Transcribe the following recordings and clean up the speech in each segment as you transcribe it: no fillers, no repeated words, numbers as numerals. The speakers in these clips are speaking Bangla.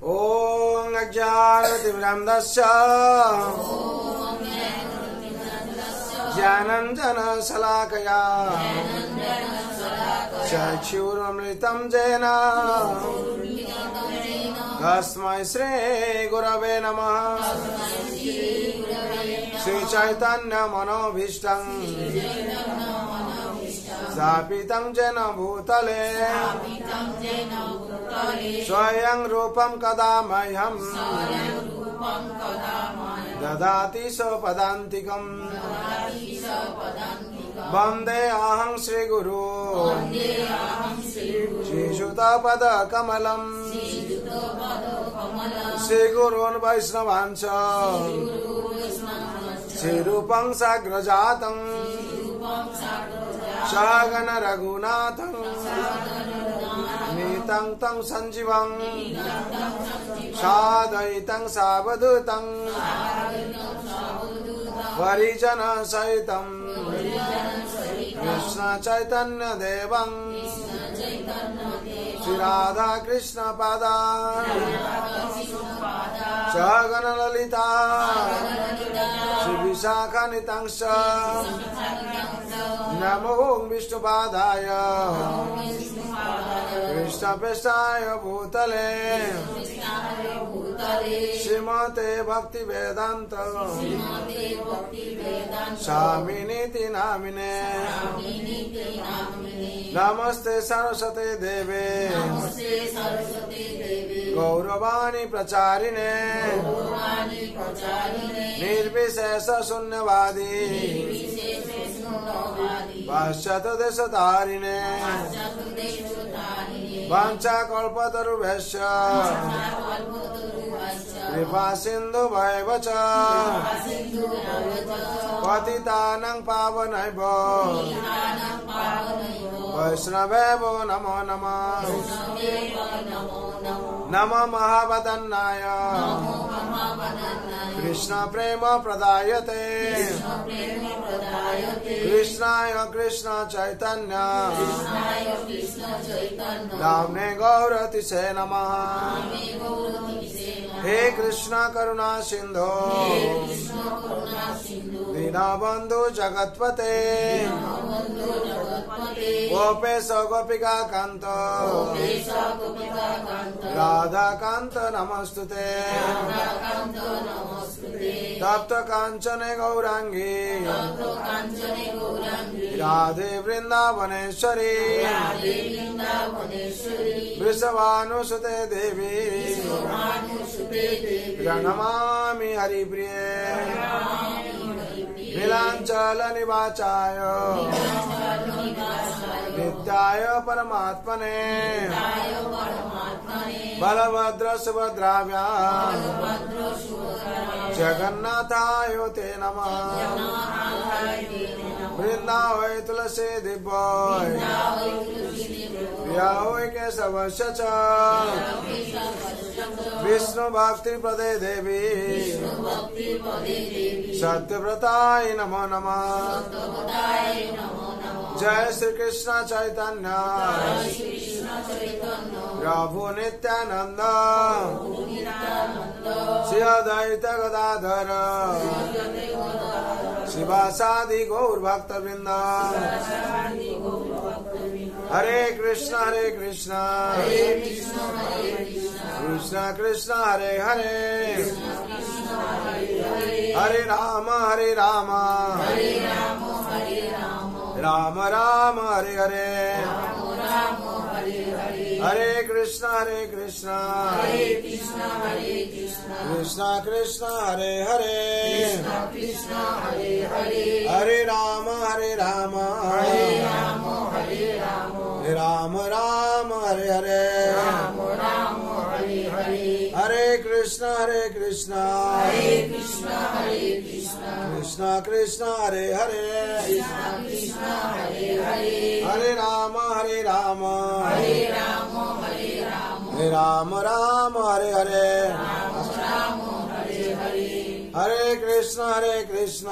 ॐ अज्ञानतिमिरन्धस्य ज्ञानाञ्जनशलाकया चक्षुरुन्मिलितं येन तस्मै श्रीगुरवे नमः। श्रीचैतन्यमनोभीष्टं स्थापितं येन भूतले स्वयं रूपं कदा मह्यं ददाति स्वपदान्तिकम्। वन्दे अहं श्रीगुरु श्रीयुतपदकमलम्। श्रीगुरून् वैष्णवांश्च श्रीरूपं साग्रजातं सहगण रघुनाथं नीतं तं सञ्जीवं साद्वैतं सावधूतं परिजन सहितं कृष्ण चैतन्य देवं श्री राधा कृष्ण पादा सहगण ललिता श्री विशाखान्वितांश्च नमो विष्णुपादाय कृष्णप्रेष्ठाय भूतले श्रीमते भक्तिवेदान्त स्वामिनीति नामिने। नमस्ते सरस्वती देवे गौरवाणी प्रचारिणे निर्विशेष शून्यवादी पाश्चात्यदेशधारिणे वाञ्छाकल्पतरुभ्यश्च कृपा सिन्धुभ्येव च पतितानां पावनेभ्यो वैष्णवेभ्यो नमो नमः। नमो महावदन्नाय कृष्ण प्रेम प्रदायते कृष्णाय कृष्ण चैतन्य नाम्ने गौरतिसे नमः। हे कृष्ण करुणा सिंधो दीनबंधु जगत्पते गोपेश गोपिका कांत राधा कांत नमस्तुते। तप्त कांचने गौरांगी राधे वृंदावनेश्वरी वृषभानुसुते देवी प्रणमामि हरिप्रिये। नीलांचल निवाचाय नित्याय परमात्मने बलभद्र सुभद्राभ्यां जगन्नाथाय ते नमः। वृंदावै तुलसी दिव्य प्रियावै केशवस्य च विष्णु भक्ति प्रदे देवी सत्यव्रताय नमो नमः। जय श्री कृष्ण चैतन्य प्रभु नित्यानंद श्री अद्वैत गदाधर शिवासादि गौर भक्त वृंद। हरे कृष्ण कृष्ण कृष्ण हरे हरे हरे राम राम राम हरे हरे। हरे कृष्ण कृष्ण कृष्ण हरे हरे हरे राम राम राम हरे हरे। हरे कृष्ण कृष्ण कृष्ण हरे हरे हरे राम राम राम हरे हरे। हरे कृष्ण कृष्ण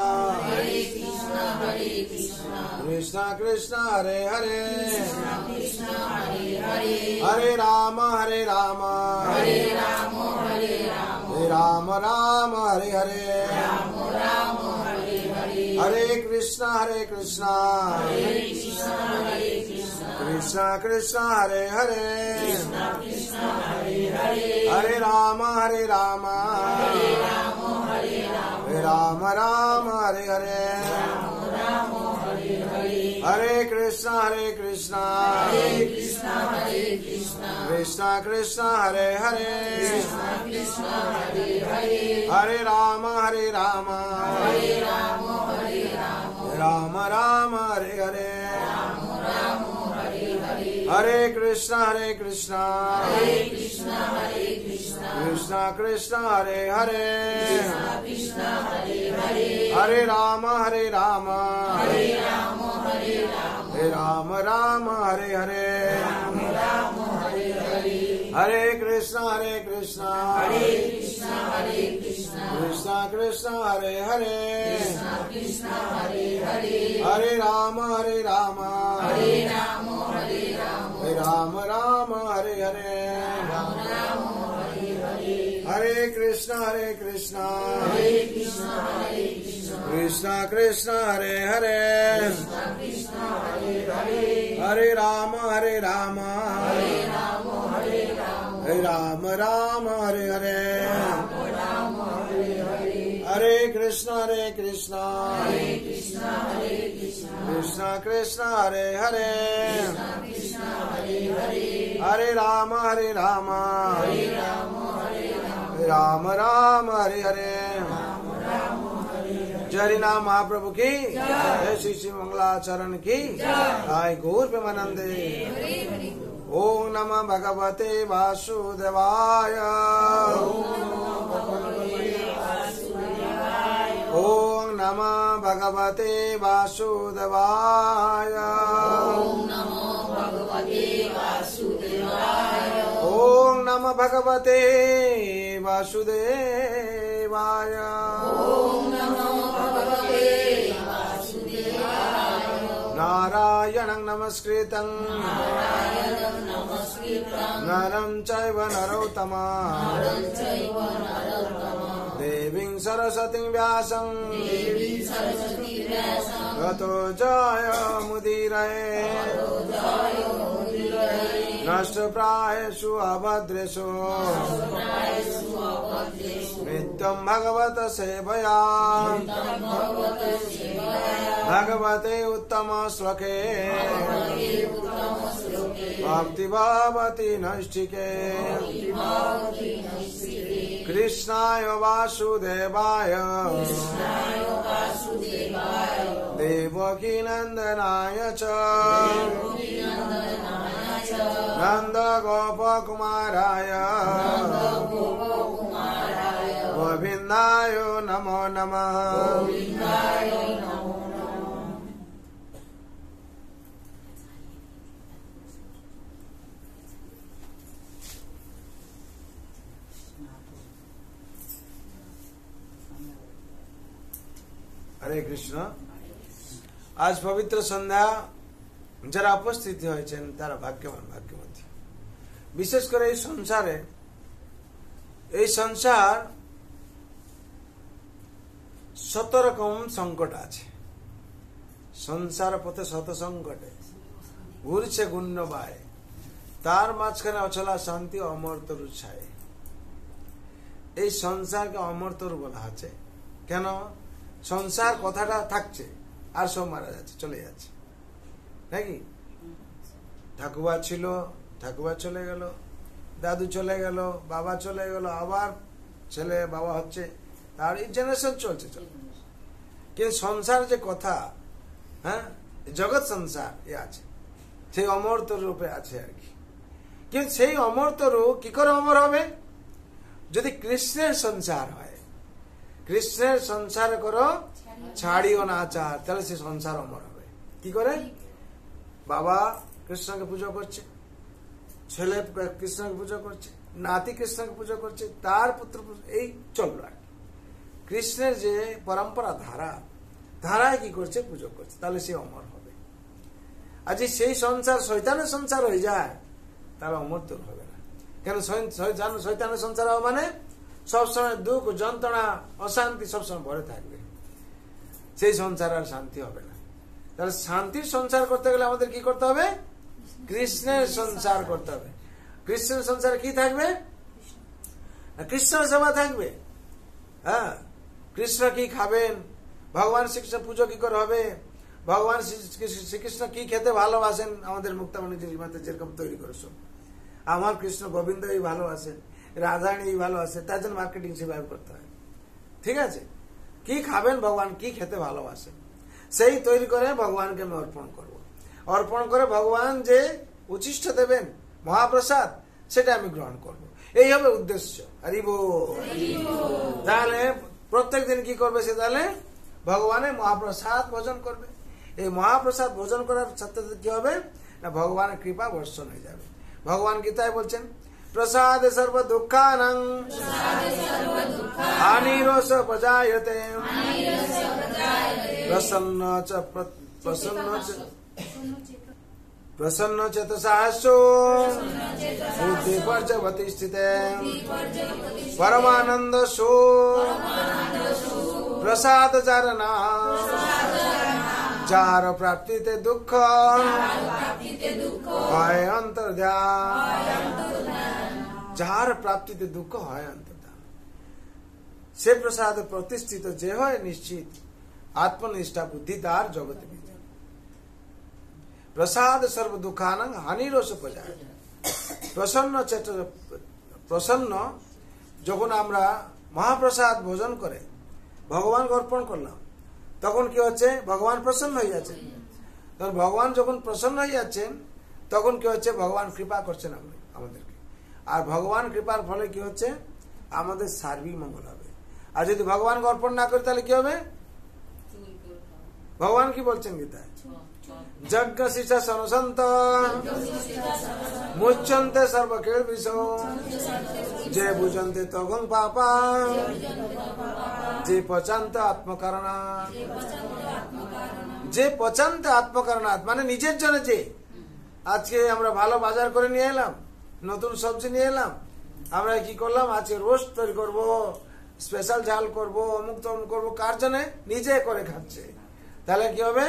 कृष्ण हरे हरे हरे राम राम राम हरे हरे हरे कृष्णा कृष्णा कृष्णा हरे हरे हरे राम हरे राम राम राम हरे हरे हरे कृष्णा कृष्णा कृष्णा हरे हरे हरे राम राम राम हरे हरे हरे कृष्णा कृष्णा कृष्णा हरे हरे हरे राम राम हरे हरे हरे कृष्णा कृष्णा कृष्णा हरे हरे हरे राम राम हरे हरे हरे कृष्णा कृष्णा कृष्णा हरे हरे हरे राम राम हरे हरे हरे कृष्णा कृष्णा कृष्णा हरे हरे हरे राम राम हरे हरे जय नाम महाप्रभु की जय श्री श्री मंगलाचरण की जय गौर प्रेमानंदे। ओम नमः भगवते वासुदेवाय ओम नमः भगवते वासुदेवाय ओम नमः भगवते वासुदेवाय नारायणं नमस्कृतं नरं चैव नरोत्तमं देवीं सरस्वतीं व्यासं ततो जयमुदीरये नष्टप्रायेषु अभद्रेषु नित्यं भगवत सेवया भगवते उत्तम श्लोके भक्ति भवति नैष्ठिके कृष्णाय वासुदेवाय देवकी नंदनाय च नंद गोपकुमाराय गोविंदाय नमो नमः। हरे कृष्ण। आज पवित्र सन्ध्या যারা উপস্থিত হয়েছেন তারা ভাগ্যবান ভাগ্যবতী। বিশেষ করে এই সংসারে এই সংসার শত রকম সংকট আছে। সংসার পথে শত সংকটে ঘুরছে গুণ্য বায়, তার মাঝখানে অচলা শান্তি অমরতরু ছায়। এই সংসারকে অমরতরু বলা আছে কেন? সংসার কথাটা থাকছে আর সব মারা যাচ্ছে, চলে যাচ্ছে নাকি? ঠাকুমা ছিল, ঠাকুমা চলে গেল, দাদু চলে গেল, বাবা চলে গেল, আবার ছেলে বাবা হচ্ছে, তার এই জেনারেশন চলছে চলছে। কিন্তু সংসার যে কথা, হ্যাঁ, জগৎ সংসার এ আছে, সেই অমরতরু রূপে আছে আর কি। কিন্তু সেই অমরতরু কি করে অমর হবে? যদি কৃষ্ণের সংসার হয়, কৃষ্ণের সংসার করো ছাড়িও না আচার, তাহলে সে সংসার অমর হবে। কি করে? বাবা কৃষ্ণকে পুজো করছে, ছেলে কৃষ্ণকে পুজো করছে, নাতি কৃষ্ণকে পুজো করছে, তার পুত্র এই চললো আর কৃষ্ণের যে পরম্পরা ধারায় কি করছে? পুজো করছে, তাহলে সে অমর হবে। আর যে সেই সংসার শয়তানের সংসার হয়ে যায়, তারা অমর তো হবে না। কেন? শয়তানের সংসার হবে মানে সবসময় দুঃখ যন্ত্রণা অশান্তি সবসময় ভরে থাকবে, সেই সংসার আর শান্তি হবে না। তাহলে শান্তির সংসার করতে গেলে আমাদের কি করতে হবে? কৃষ্ণের সংসার করতে হবে। কৃষ্ণের সংসারে কি থাকবে? কৃষ্ণ সেবা থাকবে। হ্যাঁ, কৃষ্ণ কি খাবেন, ভগবান শ্রীকৃষ্ণ পুজো কি করে হবে, ভগবান শ্রীকৃষ্ণ কি খেতে ভালোবাসেন, আমাদের মুক্তামণি মাতে যেরকম তৈরি করেছ, আমার কৃষ্ণ গোবিন্দ এই ভালোবাসেন, রাধারানী এই ভালোবাসেন, তার জন্য মার্কেটিং সেভাবে করতে হয়। ঠিক আছে, কি খাবেন, ভগবান কি খেতে ভালোবাসেন, সেই তৈরি করে ভগবানকে আমি অর্পণ করব। অর্পণ করে ভগবান যে উচ্ছিষ্ট দেবেন মহাপ্রসাদ, সেটা আমি গ্রহণ করব। এই হবে উদ্দেশ্য। হরি বল। তাহলে প্রত্যেক দিন কি করবে সে? তাহলে ভগবানের মহাপ্রসাদ ভোজন করবে। এই মহাপ্রসাদ ভোজন করার সাথে সাথে কি হবে না, ভগবানের কৃপা বর্ষণ হয়ে যাবে। ভগবান গীতায় বলছেন, প্রসাদ সর্ব দুঃখানাং হানিরোষ প্রজায়তে প্রসন্ন চেতসাসো বুদ্ধি পর্যবতী স্থিতে পরমানন্দ সো প্রসাদ চারণা যার প্রাপ্তিতে দুঃখ হয় অন্তর্ধান। যার প্রাপ্তিতে দুঃখ হয় অন্তর্ধান, সে প্রসাদ প্রতিষ্ঠিত যে হয় নিশ্চিত আত্মনিষ্ঠা বুদ্ধি তার জগতে বিজয়। প্রসাদ সর্ব দুঃখানাং হানিরোষ প্রজায়। প্রসন্ন যখন আমরা মহাপ্রসাদ ভোজন করে ভগবানকে অর্পণ করলাম, তখন কি হচ্ছে? ভগবান প্রসন্ন হয়ে যাচ্ছেন। তখন ভগবান যখন প্রসন্ন হয়ে যাচ্ছেন, তখন কি হচ্ছে? ভগবান কৃপা করছেন আমাদেরকে। আর ভগবান কৃপার ফলে কি হচ্ছে? আমাদের সার্বিক মঙ্গল হবে। আর যদি ভগবানকে অর্পণ না করি তাহলে কি হবে? ভগবান কি বলছেন গীতায়? যজ্ঞ শিষা সনসন্ত মুচ্যন্তে সর্বকেল বিষ যে বুঝন্তে তগং পাপা যে পচান্ত আত্মকারণাৎ। যে পচান্ত আত্মকারণাৎ মানে নিজের জন্য। যে আজকে আমরা ভালো বাজার করে নিয়ে এলাম, নতুন সবজি নিয়ে এলাম, আমরা কি করলাম? আজকে রোস্ট তৈরি করবো, স্পেশাল ঝাল করবো, অমুক তমুক করবো, কার জন্য? নিজে করে খাচ্ছে। তাহলে কি হবে?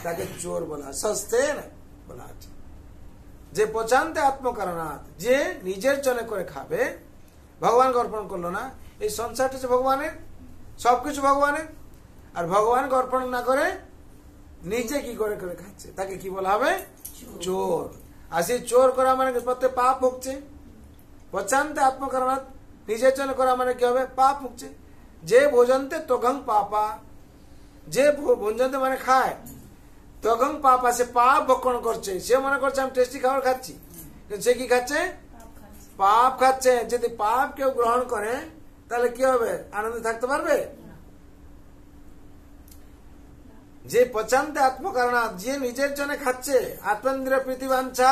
তাকে চোর বলা, সস্তে না বলা আছে। যে পচান্তে আত্মকারণাৎ, যে নিজের জন্য করে খাবে, ভগবানকে অর্পণ করলো না। এই সংসারটা হচ্ছে ভগবানের, সবকিছু ভগবানের। আর ভগবানকে অর্পণ না করে নিজে কি করে করে খাচ্ছে, তাকে কি বলা হবে? চোর। আর সেই চোর করা মানে প্রত্যেক পাপ ভুগছে। পচান্তে আত্মকারণাৎ, নিজের জন্য করা মানে কি হবে? পাপ ভুগছে। যে ভোজন্তে তগং পাপা, যে ভোজন্তে মানে খায়, তখন পাপা, সে পাপ ভক্ষণ করছে। সে মনে করছে আমি টেস্টি খাবার খাচ্ছি, কিন্তু সে কি খাচ্ছে? পাপ খাচ্ছে। যদি পাপ কেউ গ্রহণ করে তাহলে কি হবে? আনন্দে থাকতে পারবে? যে পচান্তে আত্মকারণাৎ, যে নিজের জন্য খাচ্ছে, আত্মেন্দ্রিয় প্রীতি বাঞ্ছা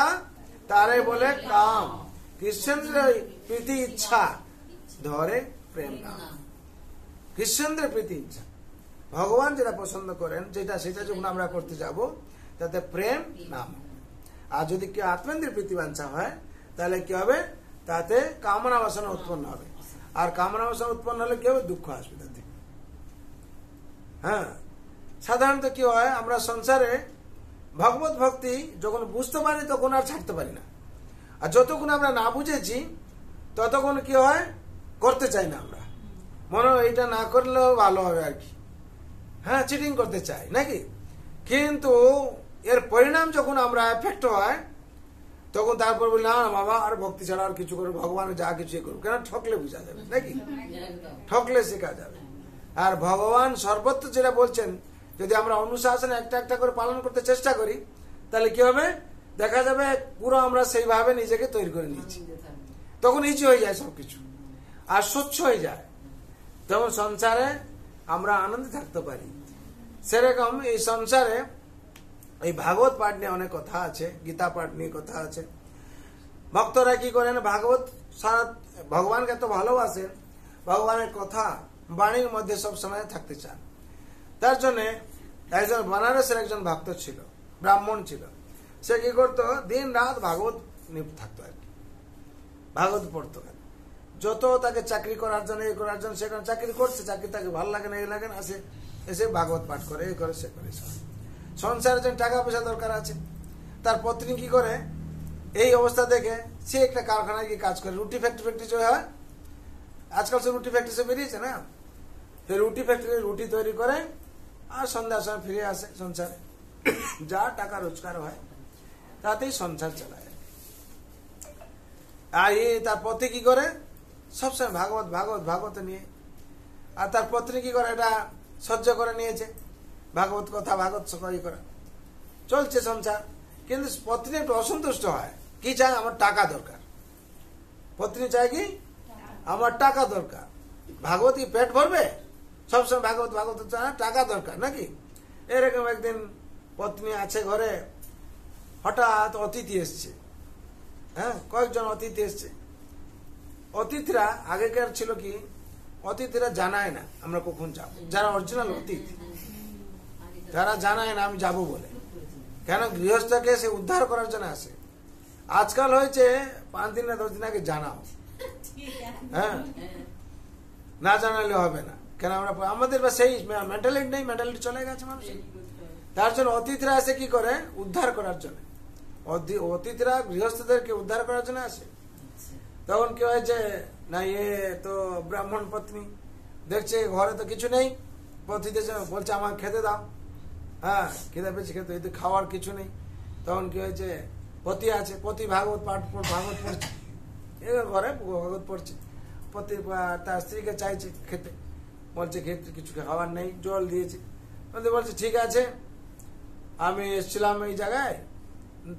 তারে বলে কাম, কৃষ্ণেন্দ্রিয় প্রীতি ইচ্ছা ধরে প্রেম নাম। কৃষ্ণেন্দ্রিয় প্রীতি ইচ্ছা, ভগবান যেটা পছন্দ করেন সেটা যখন আমরা করতে যাব তাতে প্রেম নাম। আর যদি কেউ আত্মেন্দ্রিয় প্রীতিবাঞ্ছা হয় তাহলে কি হবে? তাতে কামনা বাসনা উৎপন্ন হবে। আর কামনা বাসনা উৎপন্ন হলে কি হবে? দুঃখ আসবে তাতে। হ্যাঁ, সাধারণত কি হয়, আমরা সংসারে ভগবত ভক্তি যখন বুঝতে পারি তখন আর ছাড়তে পারি না। আর যতক্ষণ আমরা না বুঝেছি ততক্ষণ কি হয়? করতে চাই না। আমরা মনে হয় এইটা না করলেও ভালো হবে আর কি। হ্যাঁ, চিটিং করতে চাই নাকি? কিন্তু এর পরিণাম যখন আমরা এফেক্ট হয় তখন তারপর বলি না বাবা আর ভক্তি ছাড়া আর কিছু করবো, ভগবানের যা কিছু করবো। কেন? ঠকলে বোঝা যাবে নাকি? ঠকলে শেখা যাবে। আর ভগবান সর্বত্র যেটা বলছেন, যদি আমরা অনুশাসন একটা একটা করে পালন করতে চেষ্টা করি তাহলে কি হবে? দেখা যাবে পুরো আমরা সেইভাবে নিজেকে তৈরি করে নিয়েছি। তখন ইজি হয়ে যায় সবকিছু, আর স্বচ্ছ হয়ে যায়। তখন সংসারে আমরা আনন্দে থাকতে পারি। সেরকম এই সংসারে এই ভাগবত পাঠ নিয়ে অনেক কথা আছে, গীতা পাঠ নিয়ে কথা আছে। ভক্তরা কি করেন? ভাগবত সারা ভগবানকে এত ভালোবাসেন, ভগবানের কথা বাণীর মধ্যে সব সময় থাকতে চান। তার জন্য একজন বানারসের একজন ভক্ত ছিল, ব্রাহ্মণ ছিল। সে কি করতো? দিন রাত ভাগবত থাকতো আর কি, ভাগবত পড়তো। যত তাকে চাকরি করার জন্য এই করার জন্য সেখানে চাকরি করছে, চাকরি তাকে ভালো লাগে না এই লাগে না, এসে ভাগবত পাঠ করে, এই করে সে করে। সংসারের জন্য টাকা পয়সা দরকার আছে। তার পত্নী কি করে, এই অবস্থা দেখে সে একটা কারখানায় গিয়ে কাজ করে, রুটি ফ্যাক্টরি যে হয় আজকাল, সে রুটি ফ্যাক্টরি সে বেরিয়েছে না, সেই রুটি ফ্যাক্টরি রুটি তৈরি করে আর সন্ধ্যার সময় ফিরে আসে সংসারে, যা টাকা রোজগার হয় তাতেই সংসার চালায়। আর তার পতি কি করে, সবসময় ভাগবত ভাগবত ভাগবত নিয়ে, আর তার পত্নী কি করে, এটা সহ্য করে নিয়েছে, ভাগবত কথা ভাগবত সকাই করা, চলছে সংসার। কিন্তু পত্নী একটু অসন্তুষ্ট হয়, কি চায়, আমার টাকা দরকার। পত্নী চায় কি, আমার টাকা দরকার। ভাগবত কি পেট ভরবে, সবসময় ভাগবত ভাগবত টাকা দরকার নাকি। এরকম একদিন পত্নী আছে ঘরে, হঠাৎ অতিথি এসছে, হ্যাঁ কয়েকজন অতিথি এসছে। অতিথিরা আগেকার ছিল কি, অতিথিরা জানায় না আমরা কখন যাব, যারা অরিজিনাল অতিথি যারা জানায় না আমি যাব বলে, কেন গৃহস্থকে সে উদ্ধার করার জন্য আসে। আজকাল হয়েছে 5 দিন না 10 দিন আগে জানাও, হ্যাঁ না জানালে হবে না, কেন আমরা আমাদের বা সেই মেন্টালিটি নেই, মেন্টালিটি চলে গেছে মানুষের। তার জন্য অতিথিরা আসে কি করে, উদ্ধার করার জন্য। অতিথিরা গৃহস্থদেরকে উদ্ধার করার জন্য আসে। তখন কি হয়েছে না, তো ব্রাহ্মণ পত্নী দেখছে ঘরে তো কিছু নেই, পতিদের বলছে আমার খেতে দাও, হ্যাঁ খেতে পেয়েছি খেতে, এই খাওয়ার কিছু নেই। তখন কি হয়েছে, পতি আছে, পতি ভাগবত ভাগবত পড়ছে, ঘরে ভাগবত পড়ছে। পতি তার স্ত্রীকে চাইছে খেতে, বলছে খেতে কিছু খাবার নেই, জল দিয়েছে। বলছে ঠিক আছে, আমি এসেছিলাম এই জায়গায়,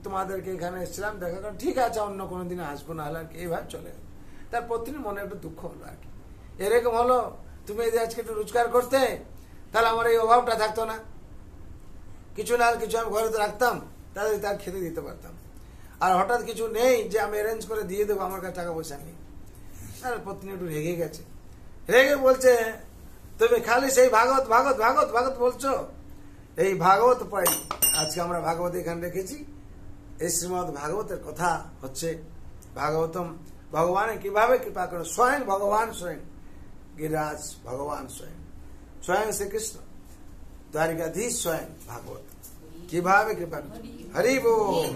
তোমাদেরকে এখানে এসেছিলাম দেখা করেন, ঠিক আছে অন্য কোনো দিনে আসবো না হলে আর কি, এইভাবে চলে গেল। তার পত্নীর মনে একটু দুঃখ হলো আর কি, এরকম হলো, তুমি যদি আজকে একটু রোজগার করতে তাহলে আমার এই অভাবটা থাকতো না, কিছু না কিছু আমি ঘরে তো রাখতাম, তাহলে তার খেতে দিতে পারতাম। আর হঠাৎ কিছু নেই যে আমি অ্যারেঞ্জ করে দিয়ে দেবো, আমার কাছে টাকা পয়সা নেই। তার পত্নী একটু রেগে গেছে, রেগে বলছে তুমি খালি সেই ভাগবত ভাগবত ভাগবত ভাগবত বলছো, এই ভাগবত পাই আজকে আমরা ভাগবত এখানে রেখেছি, এই শ্রীমদ ভাগবতের কথা হচ্ছে ভাগবতম, ভগবানের কিভাবে কৃপা করে, স্বয়ং ভগবান, স্বয়ং গিরিরাজ ভগবান, স্বয়ং স্বয়ং শ্রীকৃষ্ণ দ্বারিকাধীশ, স্বয়ং ভাগবত কিভাবে কৃপা করে। হরি বল,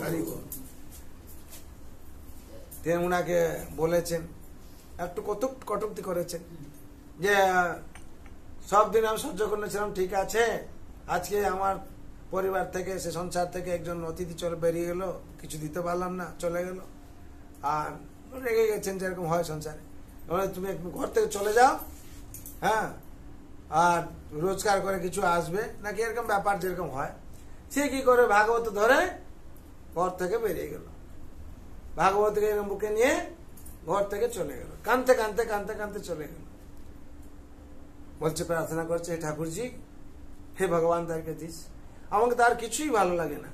হরি বল। তিনি উনাকে বলেছেন, একটু কটূক্তি করেছেন যে সব দিন আমি সহ্য করেছিলাম, ঠিক আছে, আজকে আমার পরিবার থেকে, সে সংসার থেকে একজন অতিথি চলে বেরিয়ে গেল, কিছু দিতে পারলাম না, চলে গেল। আর রেগে গেছেন, যেরকম হয় সংসারে, তুমি ঘর থেকে চলে যাও, হ্যাঁ আর রোজগার করে কিছু আসবে নাকি, এরকম ব্যাপার যেরকম হয়। সে কি করে, ভাগবত ধরে ঘর থেকে বেরিয়ে গেল, ভাগবতকে বুকে নিয়ে ঘর থেকে চলে গেল, কানতে কানতে কানতে কানতে চলে গেল। বলছে, প্রার্থনা করছে, হে ঠাকুরজি, হে ভগবান দ্বারিকাধীশ, আমাকে তো আর কিছুই ভালো লাগে না,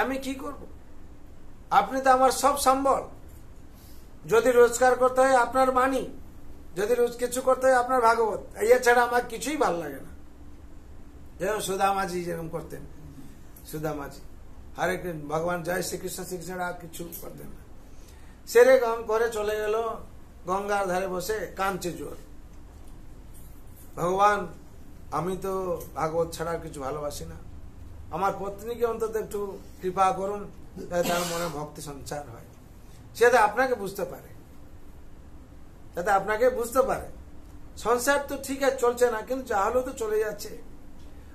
আমি কি করব, আপনি তো আমার সব সম্বল, যদি রোজগার করতে হয় আপনার বাণী, যদি রোজ কিছু করতে হয় আপনার ভাগবত, এই ছাড়া আমার কিছুই ভালো লাগে না। যেমন সুদামাজি যেরকম করতেন, সুদামাজি হরে ভগবান জয় শ্রীকৃষ্ণ শ্রীকৃষ্ণ আর কিছু করতেন না, সেরকম করে চলে গেল, গঙ্গার ধারে বসে কাঁদছে জোর, ভগবান আমি তো ভাগবত ছাড়া কিছু ভালোবাসি না, আমার পত্নীকে অন্তত একটু কৃপা করুন, তার মনে ভক্তি সঞ্চার হয়, সেটা আপনাকে বুঝতে পারে, যাতে আপনাকে বুঝতে পারে সংসার তো ঠিক আছে চলছে না, কিন্তু যা হলেও তো চলে যাচ্ছে।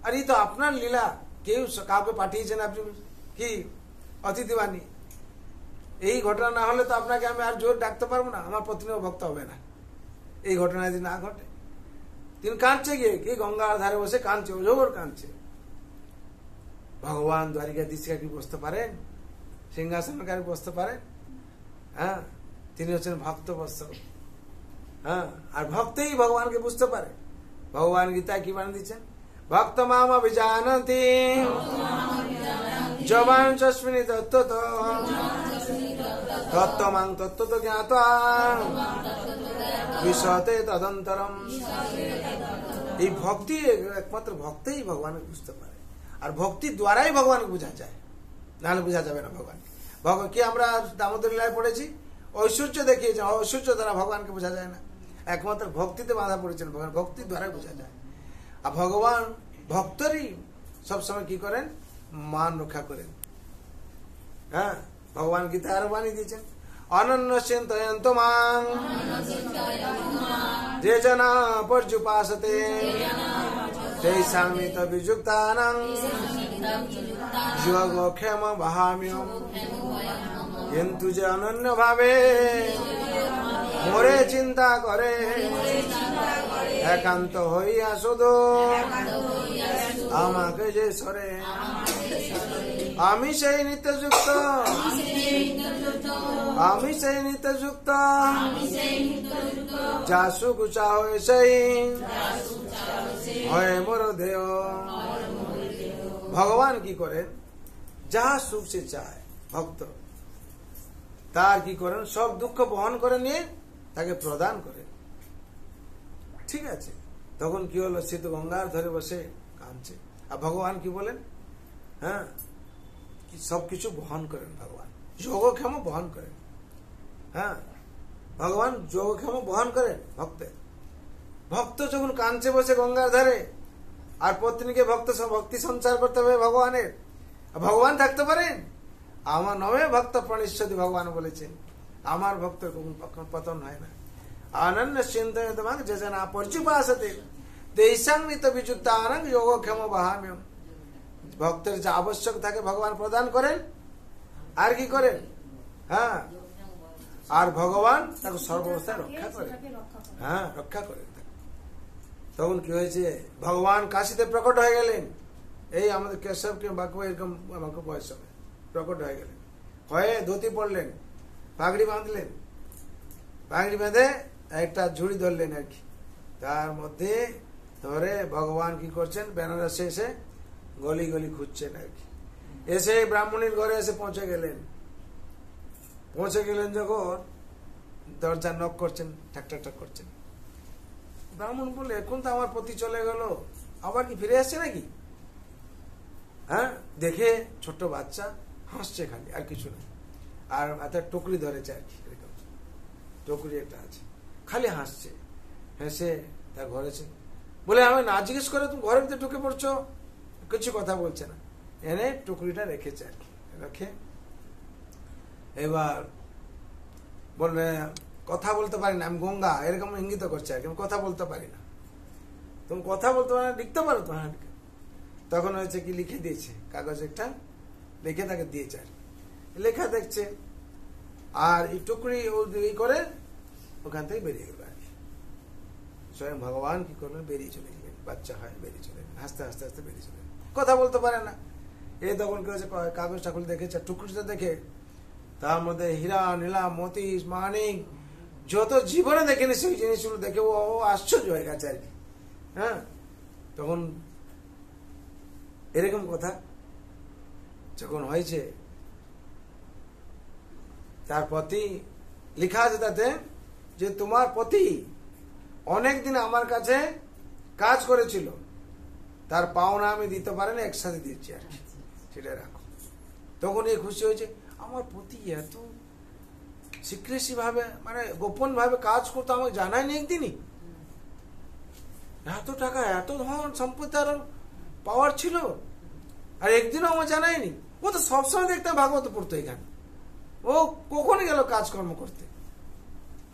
আর এই তো আপনার লীলা, কেউ কাউকে পাঠিয়েছেন আপনি কি অতিথি বাণী, এই ঘটনা না হলে তো আপনাকে আমি আর জোর ডাকতে পারবো না, আমার পত্নীও ভক্ত হবে না, এই ঘটনা যদি না ঘটে। তিনি কাঁদছে গিয়ে, কি গঙ্গার ধারে বসে কাঁদছে, জোর কাঁদছে। ভগবান দ্বারিকাধীশকে কি বসতে পারেন, সিংহাসনকারী বসতে পারেন, হ্যাঁ তিনি হচ্ছেন ভক্ত বস্ত্র, হ্যাঁ আর ভক্তই ভগবানকে বুঝতে পারে। ভগবান গীতায় কি বানিয়ে দিচ্ছেন, ভক্ত মাম অভিজানতি জবান চস্মিনী তত্ত্ব তত্ত্বমাং তত্ত্ব জ্ঞাত্বা বিশতে তদন্তরম। এই ভক্তি একমাত্র ভক্তই ভগবানকে বুঝতে পারে, আর ভক্তির দ্বারাই ভগবানকে বোঝা যায়, নাহলে বোঝা যাবে না ভগবান। কি আমরা দামোদর লীলায় পড়েছি, ঐশ্বর্য দেখিয়েছেন, ঐশ্বর্য দ্বারা ভগবানকে বোঝা যায় না, একমাত্র ভক্তিতে বাধা পড়েছেন, ভগবান ভক্তির দ্বারা বোঝা যায়। আর ভগবান ভক্তরই সবসময় কি করেন, মান রক্ষা করেন। হ্যাঁ, ভগবান গীতা আরো বানিয়ে দিয়েছেন, অনন্য চিন্তয়ন্ত মাং যে জনা পর্যুপাসতে তেষাং নিত বিযুক্তানাং যোগক্ষেম বহাম্যহম। কিন্তু যে অনন্য ভাবে মোরে চিন্তা করে একান্ত হইয়া শুধু আমাকে যে সরে, আমি সেই নিত্যযুক্ত, আমি সেই নিত্যযুক্ত যা সুখ চাহে সেই হয় মোর দেহ। ভগবান কি করেন, যা সুখ সে চায় ভক্ত তার কি করেন, সব দুঃখ বহন করে নিয়ে তাকে প্রদান করেন। ঠিক আছে, তখন কি হলো, সে তো গঙ্গার ধরে বসে কাঁদছে, আর ভগবান কি বলেন, হ্যাঁ সবকিছু বহন করেন ভগবান, যোগক্ষেম বহন করেন। হ্যাঁ, ভগবান যোগক্ষেম বহন করেন ভক্তের। ভক্ত যখন কাঁদছে বসে গঙ্গার ধারে, আর পত্নীকে ভক্তি সঞ্চার করতে হবে ভগবানের, ভগবান থাকতে পারেন, আমার নবে ভক্ত প্রণিষ্যতি ভগবান বলেছেন, আমার ভক্ত কখনো পতন হয় না। অনন্য চিন্তয়ন্তমাং যে জনা পর্যুপাসতে তেষাং নিত বিযুক্তানাং যোগক্ষেম বহাম্যহম। ভক্তের যা আবশ্যক থাকে ভগবান প্রদান করেন, আর কি করেন, হ্যাঁ, আর ভগবান তাকে সর্বাবস্থায় রক্ষা করেন। হ্যাঁ, রক্ষা করেন। তখন কি হয়েছে, ভগবান কাশীতে প্রকট হয়ে গেলেন, এই আমাদের কেশবকে বাক্য এরকম আমাকে বয়স হবে, প্রকট হয়ে গেলেন, হয়ে ধুতি পড়লেন, পাগড়ি বাঁধলেন, পাগড়ি বেঁধে একটা ঝুড়ি ধরলেন আর কি, তার মধ্যে ধরে ভগবান কি করছেন, বেনারসে এসে গলি গলি খুঁজছেন আর কি। এসে ব্রাহ্মণীর ঘরে এসে পৌঁছে গেলেন, যখন দরজা নক করছেন, ঠাক ঠাক ঠাক করছেন। ব্রাহ্মণ বলে, এখন তো আমার পতি চলে গেল, আবার কি ফিরে আসছে নাকি? হ্যাঁ, দেখে ছোট্ট বাচ্চা হাসছে খালি, আর কিছু না, আর মাথায় টুকরি ধরেছে আর কি, এরকম টুকরি একটা আছে, খালি হাসছে। হেসে তার ঘরে বলে, আমি না জিজ্ঞেস করে তুমি ঘরের ভিতরে ঢুকে পড়ছো, কিছু কথা বলছে না, এনে টুকরিটা রেখেছে আর কি, রেখে এবার বললে কথা বলতে পারি না, আমি গঙ্গা, এরকম ইঙ্গিত করছে আর কি, আমি কথা বলতে পারি না। তুমি কথা বলতে পারো না, লিখতে পারো তো? হ্যাঁ। তখন হয়েছে কি, লিখে দিয়েছে, কাগজ একটা লিখে তাকে দিয়েছে আর লেখা দেখছে, আর এই টুকরি করে ওখান থেকে বেরিয়ে গেল আর কি। স্বয়ং ভগবান কি করলেন, বেরিয়ে চলে গেলেন, বাচ্চা হয় বেরিয়ে চলে গেলেন, হাসতে হাসতে হাসতে বেরিয়ে চলে গেলেন, কথা বলতে পারে না। এই তখন কি হয়েছে, কাগজটা খুলে দেখেছে, টুকরিটা দেখে তার মধ্যে হীরা, নীলা, মতি, মানিক, যত জীবনে দেখেনি সেই জিনিসগুলো দেখে ও আশ্চর্য হয়ে গেছে আর কি। হ্যাঁ, তখন এরকম কথা যখন হয়েছে, তার পতি লেখা আছে তাতে যে তোমার পতি অনেকদিন আমার কাছে কাজ করেছিল, তার পাওনা আমি দিতে পারি না, একসাথে দিচ্ছি আর কি, সেটা রাখো। তখন এই খুশি হয়েছে, আমার পতি এত সিক্রেসি ভাবে, মানে গোপন ভাবে কাজ করতো, আমাকে জানায়নি একদিনই, এত টাকা, এত ধন সম্পত্তি আর পাওয়ার ছিল, আর একদিনও আমার জানায়নি। ও তো সবসময় দেখতাম ভাগবত পড়তো এখানে, ও কখনই গেল কাজকর্ম করতে।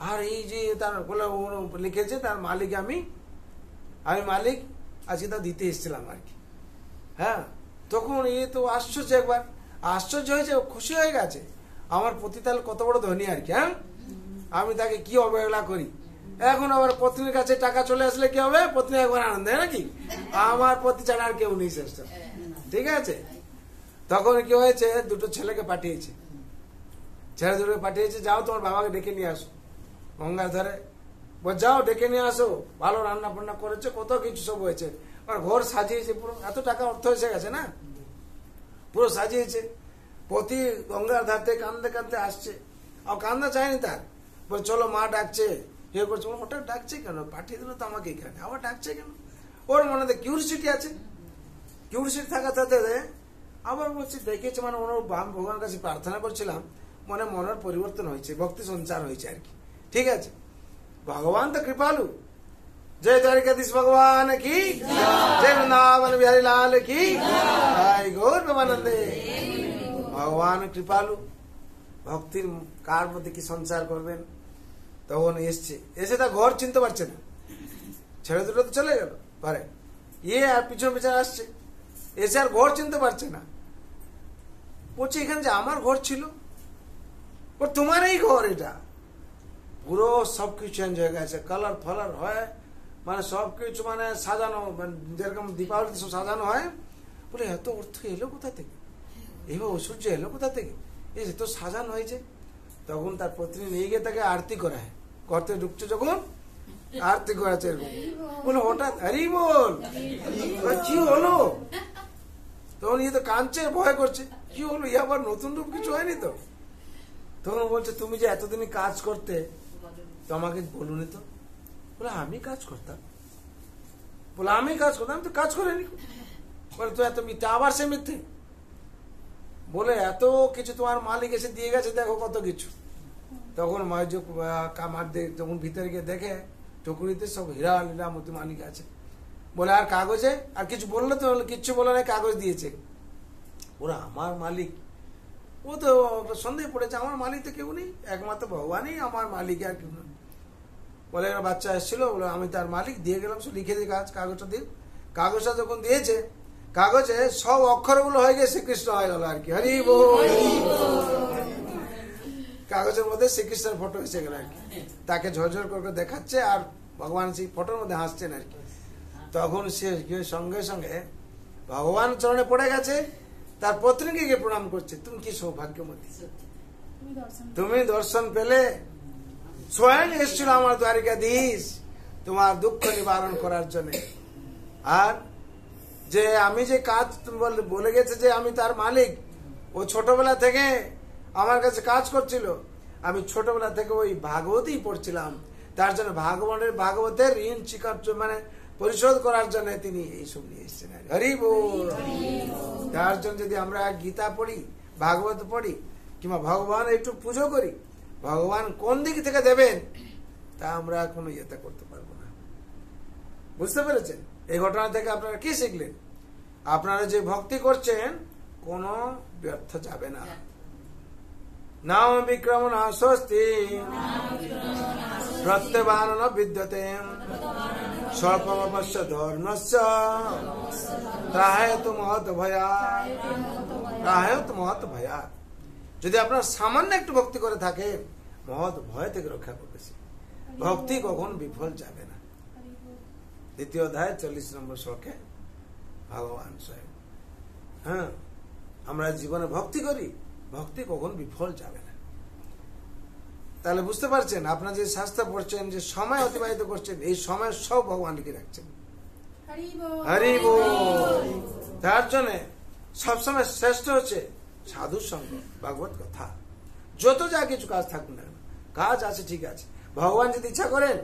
আর এই যে তার বলে লিখেছে, তার মালিক আমি মালিক, আজকে তা দিতে এসেছিলাম আর কি। হ্যাঁ, তখন এ তো আশ্চর্য, একবার আশ্চর্য হয়েছে, খুশি হয়ে গেছে, আমার পতি তাহলে কত বড় ধনী আর কি। হ্যাঁ, আমি তাকে কি অবহেলা করি, এখন আবার পত্নীর কাছে টাকা চলে আসলে কি হবে, পত্নী একবার আনন্দ, নাকি আমার পতি ছাড়া আর কেউ নেই শ্রেষ্ঠ। ঠিক আছে, তখন কি হয়েছে, দুটো ছেলেকে পাঠিয়েছে, ছেলে দুটোকে পাঠিয়েছে, যাও তোমার বাবাকে ডেকে নিয়ে আসো গঙ্গার ধারে, যাও ডেকে নিয়ে আসো, ভালো রান্না বান্না করেছে, কত কিছু সব হয়েছে, আর ঘর সাজিয়েছে পুরো, এত টাকা অর্থ এসে গেছে না, পুরো সাজিয়েছে। পতি গঙ্গার ধার থেকে কান্দতে কান্দতে আসছে, আর কান্দা চায়নি তার, বল চলো মা ডাকছে, ইয়ে করছে, ওটা ডাকছে কেন, পাঠিয়ে দিল তো আমাকে এখানে, আবার ডাকছে কেন, ওর মনে কিউরিসিটি আছে, কিউরিসিটি থাকা তাতে আবার বলছে, দেখেছে, মানে ওনার ভগবানের কাছে প্রার্থনা করছিলাম, মানে মনের পরিবর্তন হয়েছে, ভক্তি সঞ্চার হয়েছে আর কি। ঠিক আছে, ভগবান তো কৃপালু। জয় দ্বারিকাধীশ ভগবান কি, জয় বৃন্দাবন বিহারী লাল কি, জয় গৌর প্রেমানন্দে। ভগবান কৃপালু, ভক্তির কার মধ্যে কি সঞ্চার করবেন। তখন এসে তার ঘর চিনতে পারছে না, ছেড়ে দুটো তো চলে গেল পারে, আর পিছনে পিছনে আসছে, এসে আর ঘর চিনতে পারছে না। বলছে এখানে যে আমার ঘর ছিল, তোমার এই ঘর, এটা পুরো সবকিছু চেঞ্জ হয়ে গেছে, কালার ফালার হয়, মানে সবকিছু মানে সাজানো, যেরকম দীপাবলিতে সব সাজানো হয়। বলে এত অর্থ এলো কোথা থেকে, এইভাবে ঐশ্বর্য এলো কোথা থেকে, এই তো সাজানো হয়েছে। তখন তার পত্নী নিয়ে গিয়ে তাকে আরতি করায়, করতে ঢুকছে যখন আরতি করাচ্ছে, বলে হঠাৎ হরি বল, কি হলো। তখন ইয়ে তো কাঁদছে, ভয় করছে, কি হলো, ইয়ে আবার নতুন রূপ কিছু হয়নি তো। তখন বলছে তুমি যে এতদিন কাজ করতে, তো আমাকে বলুনি তো। বলে আমি কাজ করতাম, বলে আমি কাজ করতাম, আমি তো কাজ করিনি। বলে তো এত মিথ্যে, আবার সে মিথ্যে। বলে এত কিছু তোমার মালিক এসে দিয়ে গেছে, দেখো কত কিছু। তখন কামার যখন ভিতরে গিয়ে দেখে টুকুরিতে সব হীরা লীলা মতি মালিক আছে। বলে আর কাগজে আর কিছু বললো তো, কিচ্ছু বলে না, কাগজ দিয়েছে। ওরা আমার মালিক, ও তো সন্দেহ পড়েছে, আমার মালিক তো কেউ নেই, একমাত্র ভগবানই আমার মালিক, আর কেউ নেই। বলে একটা বাচ্চা এসেছিল, বলে আমি তার মালিক, দিয়ে গেলাম, সব লিখে দিয়ে কাগজটা দিন। কাগজটা যখন দিয়েছে, কাগজে সব অক্ষরগুলো হয়ে গিয়ে শ্রীকৃষ্ণ হয়ে গেল আর কি, হরি বল। কাগজের মধ্যে শ্রীকৃষ্ণের ফটো এসে গেল আর কি, তাকে ঝরঝর করে দেখাচ্ছে, আর ভগবান সেই ফটোর মধ্যে হাসছেন আর কি। তখন সে সঙ্গে সঙ্গে ভগবান চরণে পড়ে গেছে, তার পত্নীকে গিয়ে প্রণাম করছে, তুমি কি সৌভাগ্যবতী, তুমি দর্শন পেলে, স্বয়ং এসেছিল আমার দ্বারিকাধীশ তোমার দুঃখ নিবারণ করার জন্য। আর যে আমি যে কাজ বলে গেছে যে আমি তার মালিক, ও ছোটবেলা থেকে আমার কাছে কাজ করছিল, আমি ছোটবেলা থেকে ওই ভাগবতই পড়ছিলাম, তার জন্য ভাগবতের ঋণ মানে পরিশোধ করার জন্য তিনি এইসব নিয়ে এসেছেন। হরি বল। তার জন্য যদি আমরা গীতা পড়ি, ভাগবত পড়ি, কিংবা ভগবান একটু পুজো করি, ভগবান কোন দিক থেকে দেবেন তা আমরা কোনো ইয়েতে করতে পারবো না। বুঝতে পেরেছেন? এই ঘটনা থেকে আপনারা কি শিখলেন? আপনারা যে ভক্তি করছেন কোনো ব্যর্থ যাবে না। নাম বিক্রম না স্বস্তি প্রত্যবান ন বিদ্যতে স্বল্পমপস্য ধর্মস্য ত্রাহয়তু মহৎ ভয়াৎ, ত্রাহয়তু মহৎ ভয়াৎ। যদি আপনার সামান্য একটু ভক্তি করে থাকে, মহৎ ভয় থেকে রক্ষা করবে। ভক্তি কখন বিফল যাবে না। দ্বিতীয় অধ্যায় 40 নম্বর শ্লোকে ভগবান স্বয়ং, হ্যাঁ, আমরা জীবনে ভক্তি করি, ভক্তি কখন বিফল যাবে না। তাহলে বুঝতে পারছেন, আপনার যে শাস্ত্র পড়ছেন, যে সময় অতিবাহিত করছেন, এই সময় সব ভগবান লিখে রাখছেন। হরি বল। তার জন্য সবসময় শ্রেষ্ঠ হচ্ছে সাধুর সঙ্গ, ভাগবত কথা। যত যা কিছু কাজ থাকুন না, কাজ আছে ঠিক আছে, ভগবান যদি ইচ্ছা করেন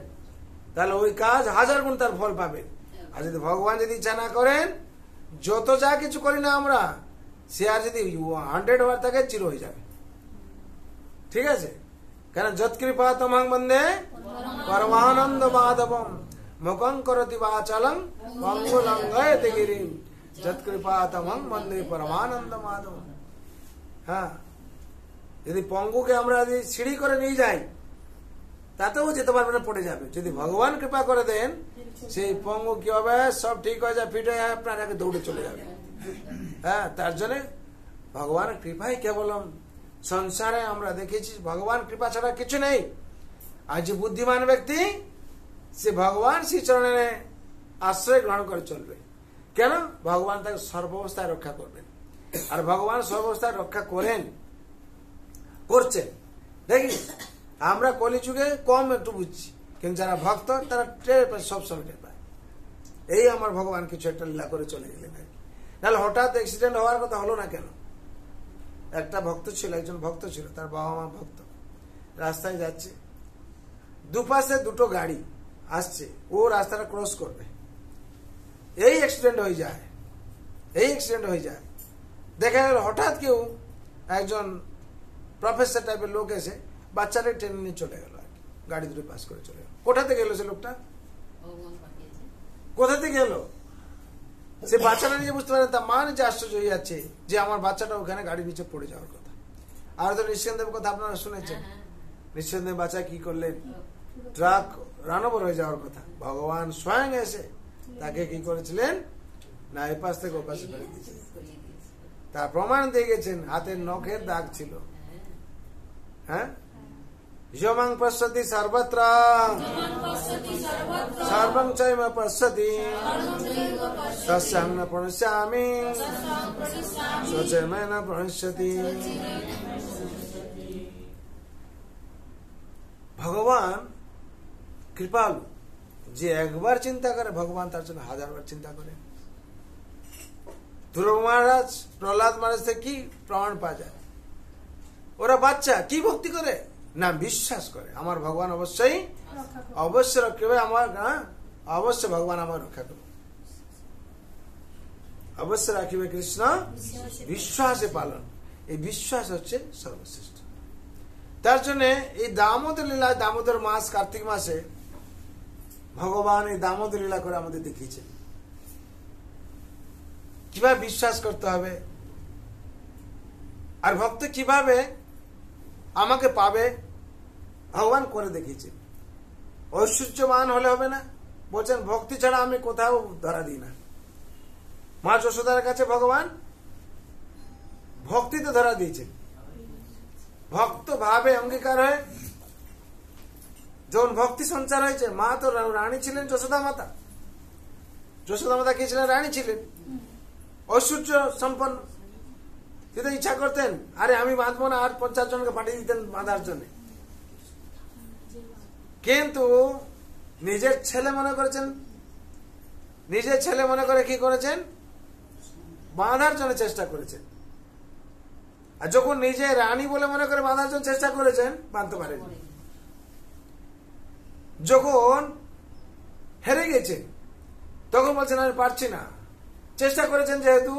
তাহলে ওই কাজ 1000 গুণ তার ফল পাবেন। আর যদি ভগবান যদি ইচ্ছা না করেন, যত যা কিছু করি না আমরা, সে আর যদি 100 হওয়ার থাকে, চির হয়ে যাবে। ঠিক আছে? কেন যৎকৃপা তমং বন্দে পরমানন্দ মাধবম মুখং করতি বাচালং পঙ্গুলঙ্ঘয়তে গিরিম যৎকৃপা তমং বন্দে পরমানন্দ মাধবম। হ্যাঁ, যদি পঙ্গুকে আমরা যদি সিঁড়ি করে নিয়ে যাই, তাতেও যেতে পারবে না, পড়ে যাবে। যদি ভগবান কৃপা করে দেন, সেই পঙ্গু কি হবে, সব ঠিক হয়ে যায়, ফিট হয়ে যায়, আপনার আগে দৌড়ে চলে যাবে। হ্যাঁ, তার জন্য ভগবানের কৃপাই কেবলম। সংসারে আমরা দেখেছি ভগবান কৃপা ছাড়া কিছু নেই। আর যে বুদ্ধিমান ব্যক্তি, সে ভগবান শ্রীচরণে আশ্রয় গ্রহণ করে চলবে। কেন? ভগবান তাকে সর্বাবস্থায় রক্ষা করবেন। আর ভগবান সর্বাবস্থায় রক্ষা করছেন। দেখি আমরা কলিযুগে কম একটু বুঝছি, কিন্তু যারা ভক্ত তারা টের পায়, সবসময় টের পায়। এই আমার ভগবান কিছু একটা লীলা করে চলে গেলেন। নাহলে হঠাৎ অ্যাক্সিডেন্ট হওয়ার কথা হলো না কেন? একটা ভক্ত ছিল, একজন ভক্ত ছিল, তার বাবা মা ভক্ত, রাস্তায় যাচ্ছে, দুপাশে দুটো গাড়ি আসছে, ও রাস্তাটা ক্রস করবে, এই অ্যাক্সিডেন্ট হয়ে যায়। দেখা গেল হঠাৎ কেউ একজন প্রফেসর টাইপের লোক এসে বাচ্চাটাকে টেনে নিয়ে চলে গেল আর কি, গাড়ি দুটো পাস করে চলে গেল। কোথা থেকে এলো সে লোকটা? কোথা থেকে এলো? সে বাচ্চাটা নিজে বুঝতে পারে, তার মা নিজে আশ্চর্য হয়ে যাচ্ছে যে আমার বাচ্চাটা ওখানে গাড়ির নিচে পড়ে যাওয়ার কথা। আর তো নিঃসন্দেহের কথা আপনারা শুনেছেন, নিঃসন্দেহে বাচ্চা কি করলেন, ট্রাক রানওভার হয়ে যাওয়ার কথা, ভগবান স্বয়ং এসে তাকে কি করেছিলেন না এই পাশ থেকে ও পাশে করে দিয়েছিলেন। তার প্রমাণ দিয়ে গেছেন, হাতের নখের দাগ ছিল। হ্যাঁ, যমাং পশ্যতি সর্বত্র সর্বং চৈব পশ্যতি তস্যাং ন প্রণশ্যামি স্বচৈব ন প্রণশ্যতি। ভগবান কৃপালু, যে একবার চিন্তা করে ভগবান তার জন্য হাজারবার চিন্তা করে। ধ্রুব মহারাজ, প্রহ্লাদ মহারাজ থেকে কি প্রমাণ পাওয়া যায়? ওরা বাচ্চা কি ভক্তি করে না বিশ্বাস করে আমার ভগবান অবশ্যই অবশ্যই রক্ষা, আমার অবশ্যই ভগবান আমার রক্ষা করবে, অবশ্যই রাখিবে কৃষ্ণ বিশ্বাসে পালন। এই বিশ্বাস হচ্ছে সর্বশ্রেষ্ঠ। তার জন্য এই দামোদর লীলা, দামোদর মাস, কার্তিক মাসে ভগবান এই দামোদর লীলা করে আমাদের দেখিয়েছেন কিভাবে বিশ্বাস করতে হবে, আর ভক্ত কিভাবে আমাকে পাবে ভগবান করে দেখিয়েছেন। ঐশ্বর্যবান হলে হবে না, বলছেন ভক্তি ছাড়া আমি কোথাও ধরা দিই না। মা যশোদার কাছে ভগবান ভক্তিতে ধরা দিয়েছেন। ভক্ত ভাবে অঙ্গীকার হয়, যখন ভক্তি সঞ্চার হয়েছে, মা তো রানী ছিলেন যশোদা মাতা। যশোদা মাতা কি ছিলেন? রানী ছিলেন, ঐশ্বর্য সম্পন্ন। কিন্তু ইচ্ছা করতেন আরে আমি বাঁধবো না, আর 50 জনকে পাঠিয়ে দিতেন বাঁধার জন্য। কিন্তু নিজের ছেলে মনে করেছেন, নিজের ছেলে মনে করে কি করেছেন? বাঁধার জন্য চেষ্টা করেছেন। আর যখন নিজে রানী বলে মনে করে বাঁধার জন্য চেষ্টা করেছেন, বাঁধতে পারেননি। যখন হেরে গেছেন তখন বলছেন আমি পারছি না। চেষ্টা করেছেন যেহেতু,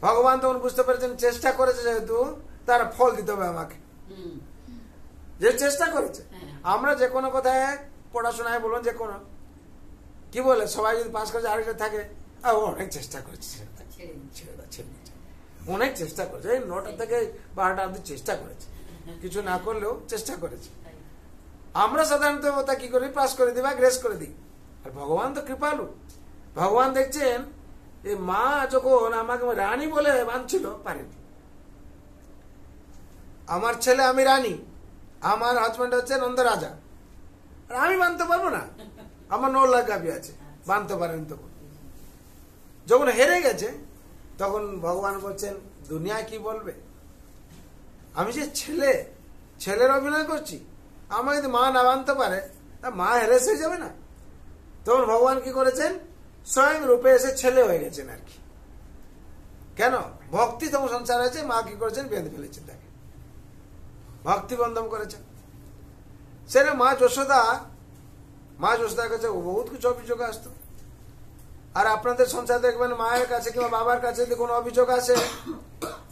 ভগবান তখন বুঝতে পেরেছেন চেষ্টা করেছে যেহেতু, তার ফল দিতে হবে আমাকে, যে চেষ্টা করেছে। আমরা যে কোনো কথায় পড়াশোনায় বলুন, যে কোনো কি বলে, সবাই যদি পাস করেছে আরেকটা থাকে, অনেক চেষ্টা করেছে, অনেক চেষ্টা করেছে, এই 9টা থেকে 12টা অব্দি চেষ্টা করেছে, কিছু না করলেও চেষ্টা করেছে। আমরা সাধারণত তা কি করি, পাস করে দিই বা গ্রেস করে দিই। আর ভগবান তো কৃপালু, ভগবান দেখছেন এই মা যখন আমাকে রানী বলে মানছিল, পারেনি। আমার ছেলে আমি রানী, আমার হাজবেন্ড হচ্ছে নন্দ রাজা, আর আমি মানতে পারবো না, আমার 9 লাখ গাভী আছে, মানতে পারেন। তখন যখন হেরে গেছে তখন ভগবান বলছেন দুনিয়া কি বলবে, আমি যে ছেলের অভিনয় করছি, আমাকে যদি মা না মানতে পারে মা হেরে হয়ে যাবে না। তখন ভগবান কি করেছেন, স্বয়ং রূপে এসে ছেলে হয়ে গেছেন আর কি। কেন? ভক্তি তখন সংসার হয়েছে, মা কি করেছেন, বেঁধে ফেলেছেন তাকে, ভক্তি বন্ধন করেছেন। সেটা মা যশোদার কাছে বহুত কিছু অভিযোগ আসতো। আর আপনাদের সংসার দেখবেন মায়ের কাছে কিংবা বাবার কাছে যদি কোনো অভিযোগ আসে,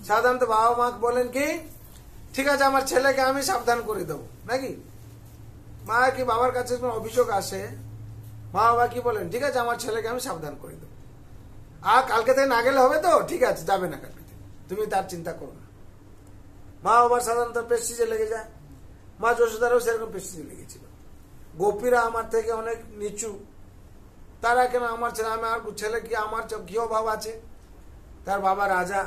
সাধারণত বাবা মা বলেন কি, ঠিক আছে আমার ছেলেকে আমি সাবধান করে দেবো, নাকি? মা কি বাবার কাছে কোনো অভিযোগ আসে, মা বাবা কি বলেন, ঠিক আছে আমার ছেলেকে আমি সাবধান করে দেবো, আর কালকে থেকে না গেলে হবে তো, ঠিক আছে যাবে না কালকে থেকে, তুমি তার চিন্তা করো না। মা বাবার সাধারণত প্রেস্টিজে লেগে যায়, মা যশোদারও সেরকম প্রেস্টিজে লেগেছিল। গোপীরা আমার থেকে অনেক নিচু, তারা কেন আমার ছেলে, আমার ছেলে কি, আমার কি অভাব আছে, তার বাবা রাজা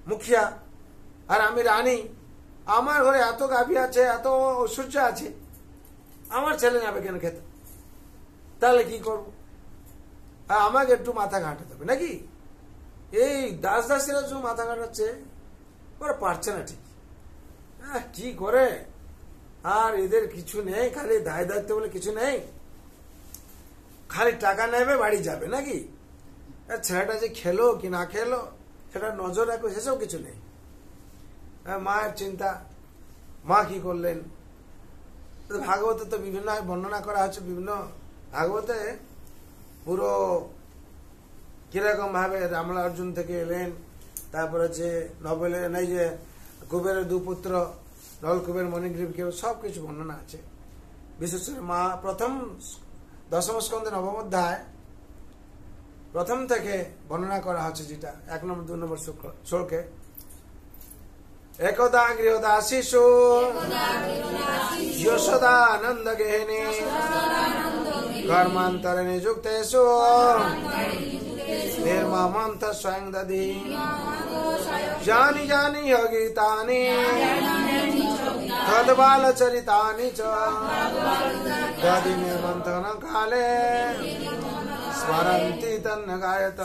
মুখিয়া আর আমি রানী, আমার ঘরে এত গাভী আছে, এত ঐশ্বর্য আছে, আমার ছেলে যাবে কেন খেতে, তাহলে কি করবো? আর আমাকে একটু মাথা ঘাঁটাতে হবে নাকি? এই দাসীরা যে মাথা ঘাটাচ্ছে, ওরা পারছে না ঠিক, কি করে, আর এদের কিছু নেই, খালি দায় দায়িত্ব বলে কিছু নেই, খালি টাকা নেবে বাড়ি যাবে নাকি? ছেলেটা যে খেলো কি না খেলো সেটা নজর রাখবে, সেসব কিছু নেই। মায়ের চিন্তা, মা কি করলেন? ভাগবতে তো বিভিন্ন বর্ণনা করা হচ্ছে, বিভিন্ন ভাগবতে পুরো কিরকম ভাবে রামলা অর্জুন থেকে এলেন, তারপরে যে নবেলে নেই যে কুবেরের দুপুত্র নলকুবের মণিগ্রীব কেউ সবকিছু বর্ণনা আছে। বিশেষ করে মা প্রথম দশম স্কন্ধে নবম অধ্যায় প্রথম থেকে বর্ণনা করা হচ্ছে, যেটা 1 নম্বর 2 নম্বর শ্লোকে, একদা গৃহদাসীষু যশোদানন্দ গেহিনী কর্মান্তরে নিযুক্তেষু নির্মমন্ত স্বয়ং দধি জানি জানি গীতানি তদ্বালচরিতানি চ দধি নির্মন্থন কালে স্মরন্তি তন্ন গায়ত।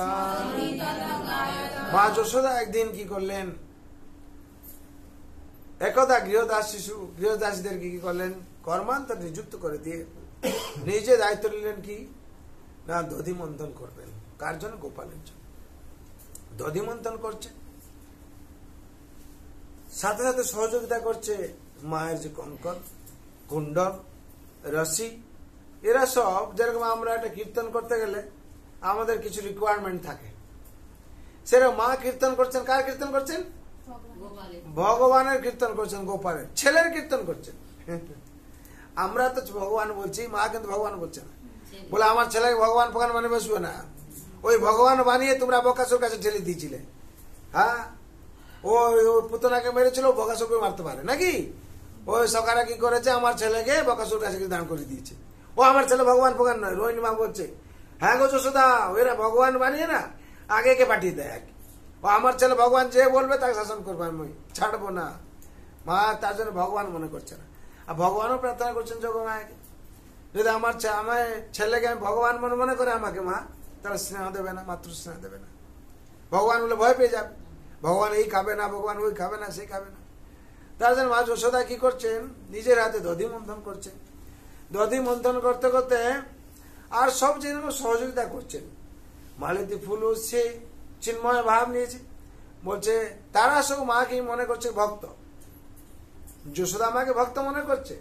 মা যশোদা একদিন কি করলেন, একদা গৃহদাসীদেরকে কি করলেন, কর্মান্তর নিযুক্ত করে দিয়ে নিজে দায়িত্ব নিলেন কি না দধি মন্থন করবেন। কার জন্য? গোপালের জন্য। দধি মন্থন করছে, সাথে সাথে সহযোগিতা করছে মায়ের যে কঙ্কর, কুণ্ডল, রশি, এরা সব। যেরকম আমরা একটা কীর্তন করতে গেলে আমাদের কিছু রিকোয়ারমেন্ট থাকে, সেরকম মা কীর্তন করছেন। কার কীর্তন করছেন? ভগবানের কীর্তন করছেন, গোপালের ছেলের কীর্তন করছেন। আমরা তো ভগবান বলছি, মা কিন্তু ভগবান বলছে না। বলে আমার ছেলেকে ভগবান ফগবান মানে বসবে না, ওই ভগবান বানিয়ে তোমরা বকাসুর কাছে ঠেলে দিয়েছিলে। হ্যাঁ, ওই পুতনাকে মেরেছিল, বকাসুরকে মারতে পারে নাকি? ওই সকারা কি করেছে, আমার ছেলেকে বকাসুর কাছে দান করে দিয়েছে। ও আমার ছেলে ভগবান ফগবান নয়। রোহিণী মা বলছে, হ্যাঁ গো যশোদা, ওরা ভগবান বানিয়ে না আগে কে পাঠিয়ে দেয়। ও আমার ছেলে ভগবান যে বলবে তাকে শাসন করবো, আমি ছাড়বো না। মা তার জন্য ভগবান মনে করছে না। আর ভগবানও প্রার্থনা করছেন যোগমায়াকে, যদি আমার ছেলেকে আমি ভগবান মনে করে আমাকে মা, তাহলে স্নেহ দেবে না, মাতৃ স্নেহ দেবে না। ভগবান বলে ভয় পেয়ে যাবে, ভগবান এই খাবে না, ভগবান ওই খাবে না, সেই খাবে না। তার জন্য মা যশোদা কি করছেন, নিজের হাতে দধি মন্থন করছেন। দধি মন্থন করতে করতে আর সব জিনিস সহযোগিতা করছেন। মালতী ফুল উঠছে, চিন্ময় ভাব নিয়েছে। বলছে তারা সব মাকে মনে করছে ভক্ত, যশোদা মাকে ভক্ত মনে করছে।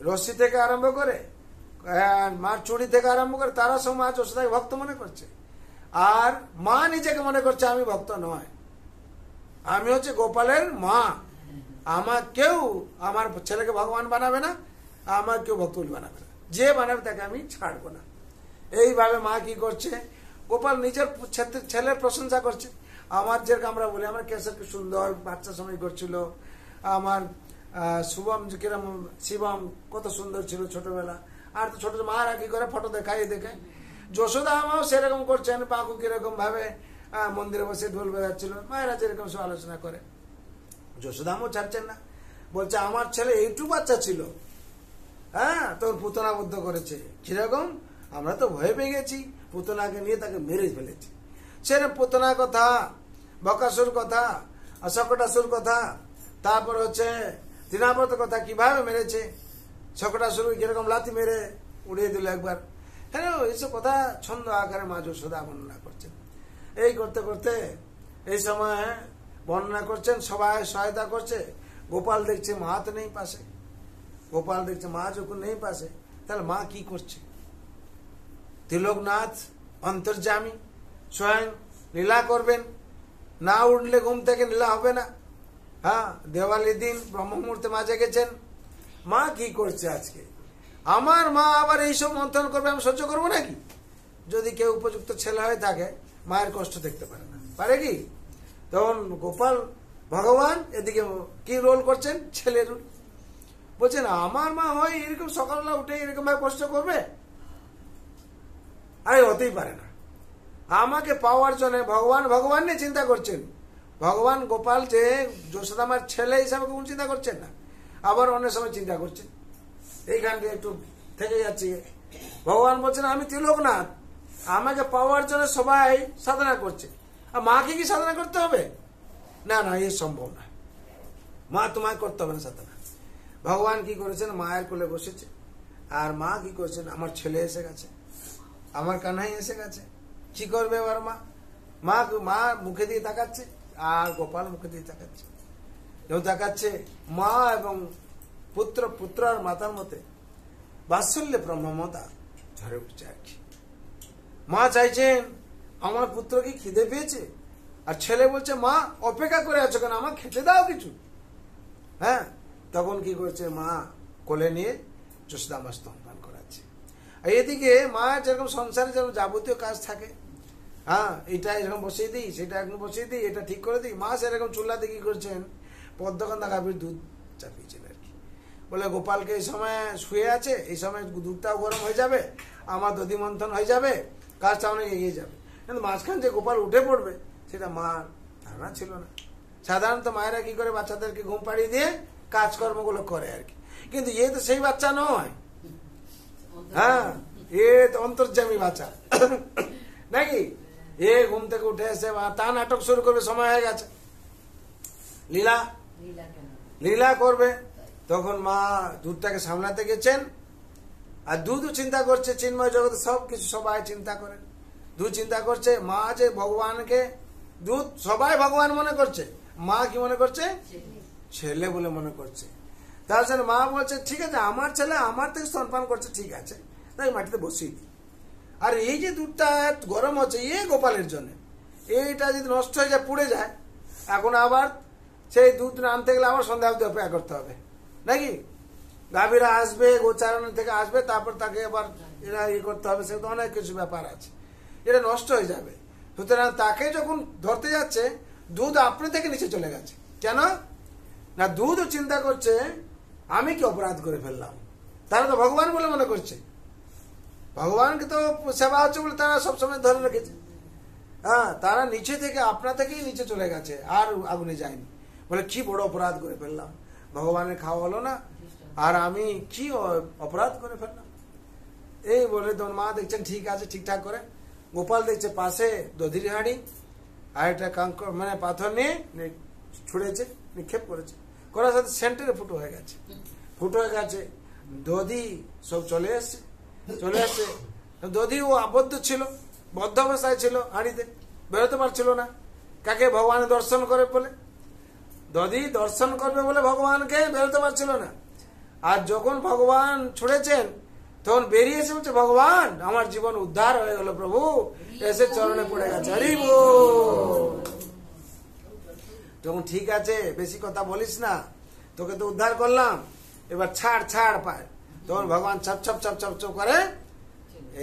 রশ্মি থেকে আরম্ভ করে, মার চুড়ি থেকে আরম্ভ করে তারা সব মা যশোদাকে ভক্ত মনে করছে। আর মা নিজেকে মনে করছে আমি ভক্ত নয়, আমি হচ্ছে গোপালের মা। আমার কেউ আমার ছেলেকে ভগবান বানাবে না, আমার কেউ ভক্ত বানাবে না, যে বানাবে তাকে আমি ছাড়বো না। এইভাবে মা কি করছে, গোপাল নিজের ছেলের প্রশংসা করছে। আমার যেরকম আমরা বলি, আমার কেশরকে সুন্দর বাচ্চা সময় করছিল, আমার শুভম কিরম শিবম কত সুন্দর ছিল ছোটবেলা। আর তো ছোট মারা কি করে ফটো দেখায় দেখায়, যশোদা আমাও সেরকম করছেন। পাকু কিরকম ভাবে মন্দিরে বসে ঢোল বেজাচ্ছিল, মায়েরা যেরকম সব আলোচনা করে, যশোদা আমাও ছাড়ছেন না। বলছে আমার ছেলে এইটুকু বাচ্চা ছিল, হ্যাঁ তোর পুতনা বুদ্ধ করেছে। কিরকম? আমরা তো ভয় পেয়ে গেছি, পুতনাকে নিয়ে তাকে মেরে ফেলেছি। সেরকম পুতনার কথা, বকাসুর কথা, শকটাসুর কথা, তারপর হচ্ছে তৃণাবত কথা, কিভাবে মেরেছে। শকটাসুর কিরকম লাথি মেরে উড়িয়ে দিল একবার। হ্যাঁ, এইসব কথা ছন্দ আকারে মা যশোদা বর্ণনা করছেন। এই করতে করতে এই সময় বর্ণনা করছেন, সবাই সহায়তা করছে। গোপাল দেখছে মা তো নেই পাশে, গোপাল দেখছে মা যখন নেই পাশে, তাহলে মা কি করছে। তিলকনাথ অন্তর্যামী স্বয়ং লীলা করবেন, না উঠলে ঘুম থেকে লীলা হবে না। হ্যাঁ, দেওয়ালির দিন ব্রহ্ম মুহূর্তে মা জেগেছেন। মা কি করছে আজকে, আমার মা আবার এইসব মন্থন করবে, আমি সহ্য করবো নাকি? যদি কেউ উপযুক্ত ছেলে হয়ে থাকে, মায়ের কষ্ট দেখতে পারে না, পারে কি? তখন গোপাল ভগবান এদিকে কি রোল করছেন, ছেলে রোল। বলছেন আমার মা হয় এরকম সকালবেলা উঠে এরকম ভাবে কষ্ট করবে? আরে হতেই পারে না। আমাকে পাওয়ার জন্য ভগবান ভগবান নিয়ে চিন্তা করছেন। ভগবান গোপাল যে যশোদামার ছেলে হিসাবে কোন চিন্তা করছেন না, আবার অন্য সময় চিন্তা করছেন। এইখানটা একটু থেকে যাচ্ছি। ভগবান বলছেন আমি তিলকনাথ, আমাকে পাওয়ার জন্য সবাই সাধনা করছে, আর মাকে কি সাধনা করতে হবে? না না, এ সম্ভব না, মা তোমায় করতে হবে না সাধনা। ভগবান কি করেছেন, মায়ের কোলে বসেছে। আর মা কি করেছেন, আমার ছেলে এসে গেছে, আমার কানাই এসে গেছে, কি করবে এবার মা? মা মুখে দিয়ে তাকাচ্ছে, আর গোপাল মুখে দিয়ে তাকাচ্ছে। যখন তাকাচ্ছে, মা এবং পুত্র আর মাতার মতে বাৎসল্য ব্রহ্মমতা ঝরে উঠছে আর কি। মা চাইছেন আমার পুত্র কি খিদে পেয়েছে, আর ছেলে বলছে মা অপেক্ষা করে আছো কেন, আমার খেতে দাও কিছু। হ্যাঁ, তখন কি করছে, মা কোলে নিয়ে যশোদা স্তনপান করাচ্ছে। আর এদিকে মা যেরকম সংসারে যেরকম যাবতীয় কাজ থাকে, হ্যাঁ এটা এরকম বসিয়ে দিই, সেটা এখন বসিয়ে দিই, এটা ঠিক করে দিই, মা সেরকম চুল্লাতে কি করছেন, পদ্মকান্দা গাভীর দুধ চাপিয়েছেন আর কি। বলে গোপালকে এই সময় শুয়ে আছে, এই সময় দুধটাও গরম হয়ে যাবে, আমার দধি মন্থন হয়ে যাবে, কাজটা অনেক এগিয়ে যাবে। কিন্তু মাঝখান যে গোপাল উঠে পড়বে সেটা মার ধারণা ছিল না। সাধারণত মায়েরা কি করে, বাচ্চাদেরকে ঘুম পাড়িয়ে দিয়ে কাজকর্মগুলো করে আর কি। কিন্তু এ তো সেই বাচ্চা নয়, হ্যাঁ এ তো অন্তর্যামী বাচ্চা নাকি। এ ঘুম থেকে উঠে এসে তা নাটক শুরু করবে, সময় হয়ে গেছে, লীলা করবে। তখন মা দুধটাকে সামলাতে গেছেন, আর দুধও চিন্তা করছে, চিন্ময় জগতে সব কিছু সবাই চিন্তা করেন, দুধ চিন্তা করছে। মা যে ভগবানকে দুধ সবাই ভগবান মনে করছে, মা কি মনে করছে, ছেলে বলে মনে করছে। তার সাথে মা বলছে ঠিক আছে আমার ছেলে আমার থেকে স্তনপান করছে, ঠিক আছে তাই মাটিতে বসিয়ে দিই। আর এই যে দুধটা গরম হচ্ছে এ গোপালের জন্য, এইটা যদি নষ্ট হয়ে যায়, পুড়ে যায়, এখন আবার সেই দুধ আনতে গেলে আবার সন্ধ্যা অবধি অপেক্ষা করতে হবে নাকি। গাভীরা আসবে, গোচারণ থেকে আসবে, তারপর তাকে আবার এরা ইয়ে করতে হবে, সে তো অনেক কিছু ব্যাপার আছে, এটা নষ্ট হয়ে যাবে। সুতরাং তাকে যখন ধরতে যাচ্ছে, দুধ আপনি থেকে নিচে চলে গেছে। কেন না, দুধ চিন্তা করছে আমি কি অপরাধ করে ফেললাম, তারা তো ভগবান বলে মনে করছে, ভগবানকে তো সেবা হচ্ছে বলে তারা সবসময় ধরে রেখেছে। হ্যাঁ, তারা নিচে থেকে আপনা থেকেই নিচে চলে গেছে, আর আগুনে যায়নি। বলে কি বড় অপরাধ করে ফেললাম, ভগবানের খাওয়া হলো না, আর আমি কি অপরাধ করে ফেললাম। এই বলে তোর মা দেখছেন ঠিক আছে, ঠিকঠাক করে। গোপাল দেখছে পাশে দধির হাঁড়ি আর একটা কাঙ্কর মানে পাথর নিয়ে ছুঁড়েছে, নিক্ষেপ করেছে, করার সাথে সেন্টারে ফুটো হয়ে গেছে, ফুটো হয়ে গেছে। দধি সব চলে এসছে, চলে আসছে। দধি ও আবদ্ধ ছিল, বদ্ধ অবস্থায় ছিল, হাঁড়িতে বেরোতে পারছিল না। কাকে, ভগবানের দর্শন করে বলে, দধি দর্শন করবে বলে ভগবানকে বেরোতে পারছিল না। আর যখন ভগবান ছুড়েছেন তখন বেরিয়ে এসে বলছে ভগবান আমার জীবন উদ্ধার হয়ে গেল, প্রভু এসে চরণে পড়ে গেছে, হরি বল। তখন ঠিক আছে বেশি কথা বলিস না, তোকে তো উদ্ধার করলাম, এবার ছাড় ছাড় পায়। তখন ভগবান ছপ ছপ ছপ ছপ ছপ করে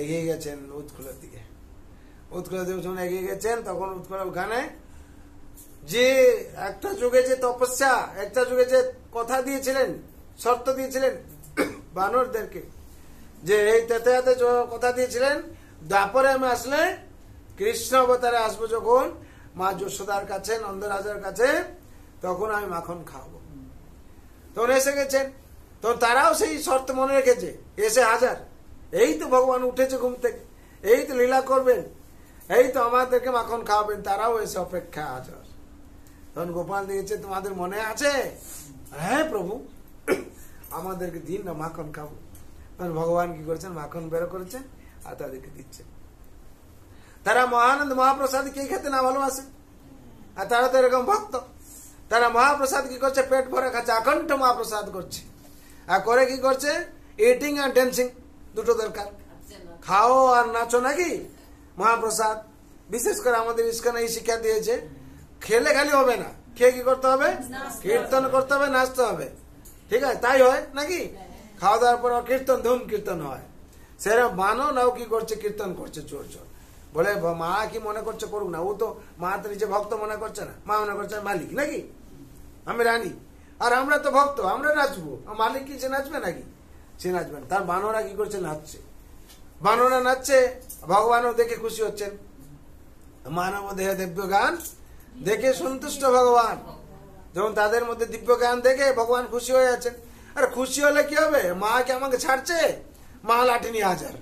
এগিয়ে গেছেন উৎকুলের দিকে। উৎকুলের দিকে যখন এগিয়ে গেছেন, তখন উৎকুলের ওখানে যে একটা যুগে যে তপস্যা, একটা যুগে যে কথা দিয়েছিলেন, শর্ত দিয়েছিলেন বানরদেরকে, যে এই তেতে কথা দিয়েছিলেন দ্বাপরে আমি আসলে, কৃষ্ণ অবতারে আসবো যখন মা যশোদার কাছে, নন্দরাজার কাছে, তখন আমি মাখন খাওয়াবো। তখন এসে গেছেন, তখন তারাও সেই শর্ত মনে রেখেছে, এসে হাজার। এই তো ভগবান উঠেছে ঘুম থেকে, এই তো লীলা করবেন, এই তো আমাদেরকে মাখন খাওয়াবেন, তারাও এসে অপেক্ষা হাজার। তখন গোপাল দিয়েছে তোমাদের মনে আছে, হ্যাঁ প্রভু আমাদেরকে দিন না মাখন খাবো। তখন ভগবান কি করেছেন, মাখন বের করেছেন আর তাদেরকে দিচ্ছেন। তারা মহানন্দ মহাপ্রসাদ কে খেতে না ভালোবাসে, আর তারা তো এরকম ভক্ত, তারা মহাপ্রসাদ কি করছে, পেট ভরে খাচ্ছে, অখণ্ড মহাপ্রসাদ করছে। আর করে কি করছে, ইটিং আর ড্যান্সিং দুটো দরকার, খাও আর নাচো নাকি। মহাপ্রসাদ বিশেষ করে আমাদের ইস্কনে এই শিক্ষা দিয়েছে, খেলে খালি হবে না, খেয়ে কি করতে হবে, কীর্তন করতে হবে, নাচতে হবে, ঠিক আছে তাই হয় নাকি। খাওয়া দাওয়ার পর কীর্তন, ধুম কীর্তন হয়। সেরকম মানো নাও কি করছে, কীর্তন করছে জোর জোর। বলে মা কি মনে করছে করুক না, ও তো মা তো নিজে ভক্ত মনে করছে না, মা মনে করছে মালিক নাকি, আমি রানী, আর আমরা তো ভক্ত, আমরা নাচবো, মালিক কি সে নাচবে নাকি, সে নাচবে না। তার বানরা কি করছে, নাচছে, বানরা নাচছে, ভগবানও দেখে খুশি হচ্ছেন। মানব দেহে দিব্য গান দেখে সন্তুষ্ট ভগবান, যখন তাদের মধ্যে দিব্য জ্ঞান দেখে ভগবান খুশি হয়ে আছেন। আর খুশি হলে কি হবে, মা কি আমাকে ছাড়ছে, মা লাঠি নিয়ে হাজার,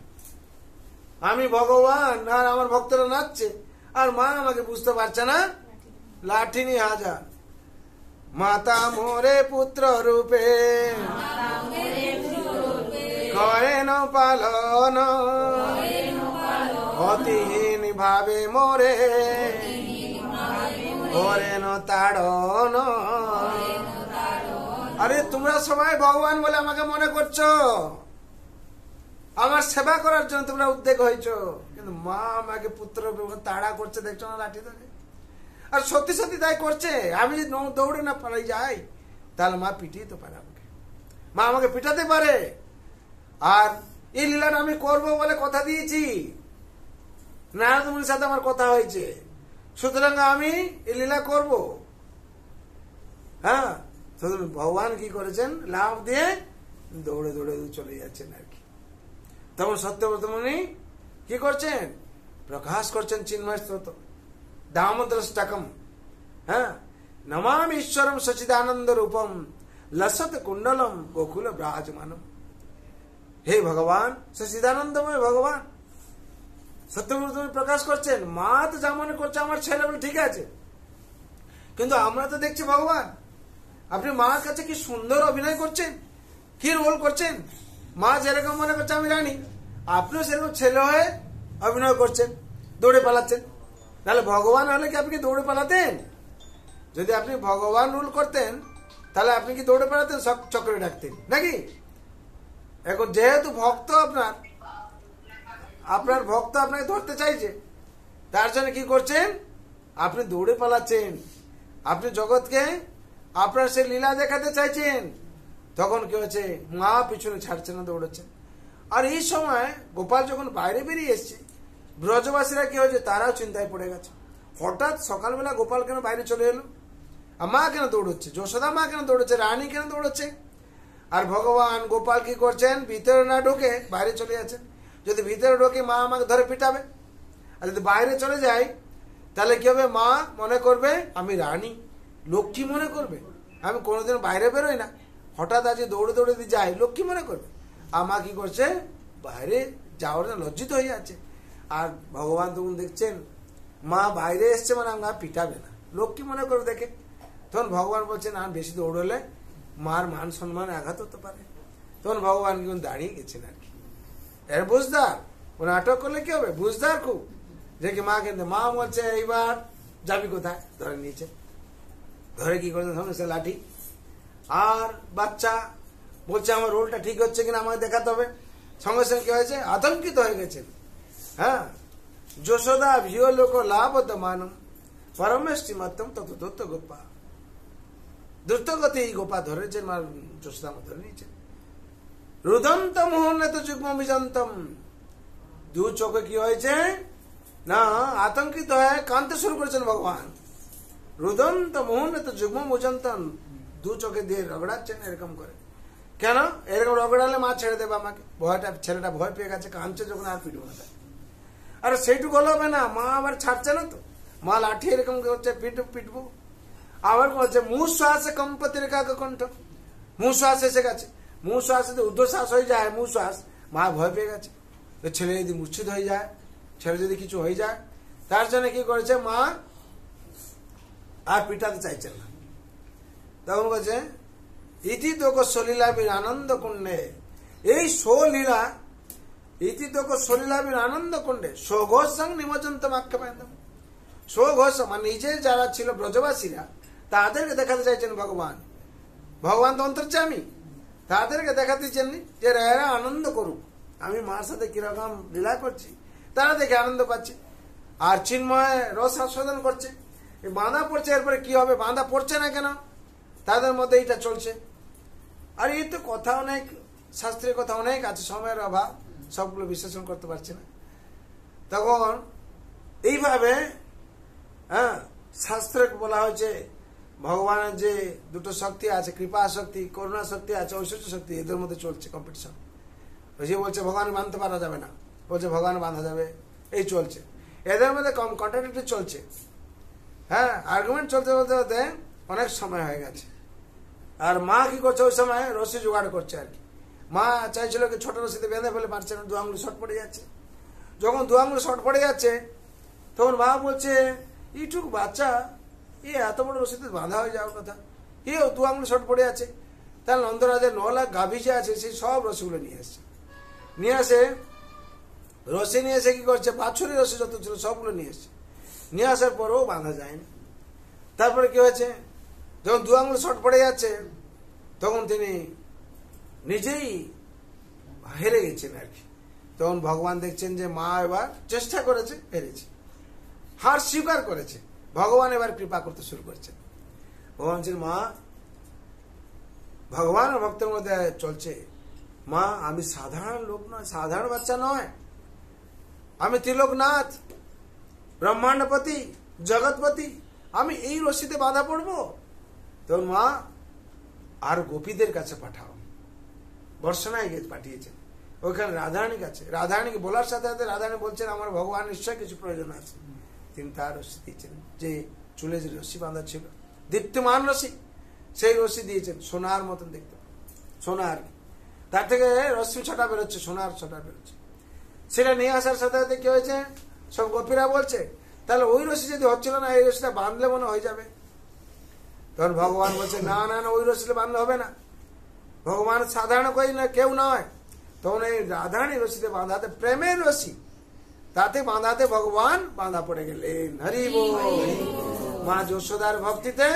আমি ভগবান আর আমার ভক্তরা নাচছে, আর মা আমাকে বুঝতে পারছে না, লাঠি নিয়ে হাজার। মাতা মোরে পুত্র রূপে করেন পালন, অতিহীন ভাবে মোরে করেন তাড়ন। আরে তোমরা সবাই ভগবান বলে আমাকে মনে করছো, আমার সেবা করার জন্য তোমরা উদ্যোগ হয়েছো, কিন্তু মা আমাকে পুত্র তাড়া করছে, দেখছো না লাঠি ধরে। আর সত্যি সত্যি তাই করছে। আমি যদি দৌড়ে না পালাই যাই, তাহলে মা পিটিয়ে তো পারে আমাকে, মা আমাকে পিটাতে পারে। আর এই লীলাটা আমি করবো বলে কথা দিয়েছি, নারদ মুনির সাথে আমার কথা হয়েছে, সুতরাং আমি এই লীলা করব। হ্যাঁ, ভগবান কি করেছেন, লাভ দিয়ে দৌড়ে দৌড়ে চলে যাচ্ছেন আর কি। তখন সত্যব্রত মুনি কি করছেন, প্রকাশ করছেন চিন্ময় স্রোত দামোদরষ্টকম। হ্যাঁ, নমামি ঈশ্বরম সচিদানন্দ রূপম লসত কুণ্ডলম গোকুল ব্রাজমানম। হে ভগবান, সচিদানন্দময় ভগবান সত্যব্রত মুনি প্রকাশ করছেন। মা তো যা মনে করছে আমার ছেলে বলে ঠিক আছে, কিন্তু আমরা তো দেখছি ভগবান আপনি মার কাছে কি সুন্দর অভিনয় করছেন, কি রোল করছেন। মা যেরকম মনে করছে আমি জানি, আপনিও সেরকম ছেলে হয়ে অভিনয় করছেন, দৌড়ে পালাচ্ছেন। তাহলে ভগবান হলে কি আপনি দৌড়ে পালাতেন? যদি আপনি ভগবান রুল করতেন, তাহলে আপনি কি দৌড়ে পালাতেন, সব চক্রে ডাকতেন নাকি? এখন যেহেতু ভক্ত আপনার ভক্ত আপনাকে ধরতে চাইছে, তার জন্য কি করছেন, আপনি দৌড়ে পালাচ্ছেন, আপনি জগৎকে আপনার সেই লীলা দেখাতে চাইছেন। তখন কি হচ্ছে, মা পিছনে ছাড়ছে না, দৌড়াচ্ছে। আর এই সময় গোপাল যখন বাইরে বেরিয়ে এসছে, ব্রজবাসীরা কি হয়েছে, তারাও চিন্তায় পড়ে গেছে। হঠাৎ সকালবেলা গোপাল কেন বাইরে চলে এলো, আর মা কেন দৌড়চ্ছে, যশোদা মা কেন দৌড়চ্ছে, রানী কেন দৌড়চ্ছে? আর ভগবান গোপাল কি করছেন, ভিতরে না ঢোকে বাইরে চলে যাচ্ছেন। যদি ভিতরে ঢোকে মা আমাকে ধরে পিটাবে, আর যদি বাইরে চলে যায় তাহলে কি হবে, মা মনে করবে আমি রানী, লক্ষ্মী মনে করবে। আমি কোনোদিন বাইরে বেরোই না, হঠাৎ আজ দৌড়ে দৌড়ে দিয়ে যাই, লক্ষ্মী মনে করবে। আর মা কি করছে, বাইরে যাওয়ার জন্য লজ্জিত হয়ে যাচ্ছে। আর ভগবান তখন দেখছেন মা বাইরে এসছে, মানে আমার পিটাবে না, লক্ষ্মী মনে করে দেখে। তখন ভগবান বলছেন আর বেশি দৌড়লে মার মান সম্মানে আঘাত হতে পারে। তখন ভগবান কিন্তু দাঁড়িয়ে গেছেন আর কি। এর বুঝদার, ওরা আটক করলে কি হবে, বুঝদার খুব, যে কি মা কিন্তু মা বলছে এইবার যাবি কোথায়, ধরে নিয়েছে, ধরে কি করছে তখন সে লাঠি। আর বাচ্চা বলছে আমার রোলটা ঠিক হচ্ছে কিনা আমাকে দেখাতে হবে। সঙ্গে সঙ্গে কি হয়েছে, আতঙ্কিত হয়ে গেছেন। হ্যাঁ, যশোদা ভিও লোক লাভ মানম পরমেষ্টি মাত্তম তত দত্ত গোপা। দ্রুতগতি এই গোপা ধরেছেন, মা যশোদা ধরে নিয়েছেন। রুদন্ত মোহনত যুগ্ম বিজন্তম, দু চোখে কি হয়েছে না, আতঙ্কিত হয়ে কাঁদতে শুরু করেছেন ভগবান। রুদন্ত মোহনত যুগ্ম বিজন্তম, দু চোখে দিয়ে রগড়াচ্ছেন এরকম করে। কেন এরকম রগড়ালে মা ছেড়ে দেবে আমাকে, ভয়টা, ছেলেটা ভয় পেয়ে গেছে, কাঁদছে যখন আর পিটবো না। আরে সেইটুকু হবে না, মা আবার ছাড়ছে না তো, মা লাঠি এরকম করছে, পিটবো। আবার বলছে মুহ শ্বাসে কম্পতি রেখা কণ্ঠ, মুহ শ্বাস এসে গেছে, মুহ শ্বাস ঊর্ধ্বশ্বাস হয়ে যায়, মুহ শ্বাস। মা ভয় পেয়ে গেছে, ছেলে যদি মূর্ছিত হয়ে যায়, ছেলে যদি কিছু হয়ে যায়, তার জন্য কি করেছে মা আর পিটাতে চাইছেন না। তখন বলছে ইতি তোক সলীলাবীর আনন্দ কুণ্ডে, এই সলীলা ইতি তোক সলীলাবীর আনন্দ কুণ্ডে স্বঘোষ সঙ্গ নিমজ্জন্তম আখ্যাপায়ন্তম। স্বঘোষ মানে নিজে যারা ছিল ব্রজবাসীরা, তাদেরকে দেখাতে চাইছেন ভগবান। ভগবান তো অন্তর্যামী, তাদেরকে দেখাতে চাননি যে এরা আনন্দ করুক, আমি মার সাথে কিরকম লীলা করছি, তারা দেখে আনন্দ পাচ্ছে। আর চিন্ময় রস আস্বাদন করছে। বাঁধা পড়ছে, এরপরে কি হবে, বাঁধা পড়ছে না কেন, তাদের মধ্যে এইটা চলছে। আর এই তো কথা অনেক, শাস্ত্রের কথা অনেক আছে, সময়ের অভাব, সবগুলো বিশ্লেষণ করতে পারছি না। তখন এইভাবে হ্যাঁ, শাস্ত্রে বলা হয়েছে ভগবানের যে দুটো শক্তি আছে, কৃপা শক্তি, করুণা শক্তি আছে, ঐশ্বর্য শক্তি, এদের মধ্যে চলছে কম্পিটিশন। যে বলছে ভগবান বাঁধতে পারা যাবে না, বলছে ভগবান বাঁধা যাবে, এই চলছে, এদের মধ্যে কন্ট্রাডিক্টরি চলছে। হ্যাঁ, আর্গুমেন্ট চলতে বলতে বলতে অনেক সময় হয়ে গেছে। আর মা কি করছে, ওই সময় রশি জোগাড় করছে আর কি। মা চাইছিল কি ছোট রশিতে বেঁধে ফেলে, পারছে না, দু আঙুল শর্ট পড়ে যাচ্ছে। যখন দু আঙুল শর্ট পড়ে যাচ্ছে, তখন মা বলছে এইটুকু বাচ্চা, এত বড় রশিতে বাঁধা হয়ে যাওয়ার কথা, দু আঙুল শর্ট পড়ে আছে। তাহলে নন্দরাজের 9 লাখ গাভী যে আছে, সেই সব রসিগুলো নিয়ে আসছে। নিয়ে আসে রশি, নিয়ে এসে কি করছে, বাছুরি রশি যত ছিল সবগুলো নিয়ে এসছে। নিয়ে আসার পরেও বাঁধা যায়নি। তারপরে কি হয়েছে, যখন 2 আঙুল শর্ট পড়ে যাচ্ছে, তখন তিনি নিজেই হেরে গেছেন আর কি। তখন ভগবান দেখছেন যে মা এবার চেষ্টা করেছে, হেরেছে, হার স্বীকার করেছে, ভগবান এবার কৃপা করতে শুরু করছেন। ভগবান বলছেন, মা ভগবান ভক্তের মধ্যে চলছে, মা আমি সাধারণ লোক নয়, সাধারণ বাচ্চা নয়, আমি ত্রিলোকনাথ, ব্রহ্মাণ্ডপতি, জগৎপতি, আমি এই রশিতে বাধা পড়বো? তখন মা আর গোপীদের কাছে পাঠাও। বর্ষণায় পাঠিয়েছেন, ওইখানে রাধারানী কাছে। রাধারানীকে বলার সাথে সাথে রাধারানী বলছেন, আমার ভগবান নিশ্চয় কিছু প্রয়োজন আছে। তিনি তার রশি দিয়েছেন, যে চুলে যে রশি বাঁধা ছিল, দীপ্তিমান রশি, সেই রশি দিয়েছেন, সোনার মতন দেখতে, সোনার, তার থেকে রশ্মি ছটা বেরোচ্ছে, সোনার ছটা বেরোচ্ছে। সেটা নিয়ে আসার সাথে সাথে কি হয়েছে, সব গোপীরা বলছে, তাহলে ওই রশি যদি হচ্ছিল না, এই রশিটা বাঁধলে মনে হয়ে যাবে। তখন ভগবান বলছে, না না না, ওই রশিটা বাঁধলে হবে না, ভগবান সাধারণ কেউ নয়। তখন এই রাধারানী রশিতে বাঁধাতে, প্রেমের রশি, তাতে বাঁধাতে ভগবান বাঁধা পড়ে গেলেন। হরি বল। মা যশোদার ভক্তিতে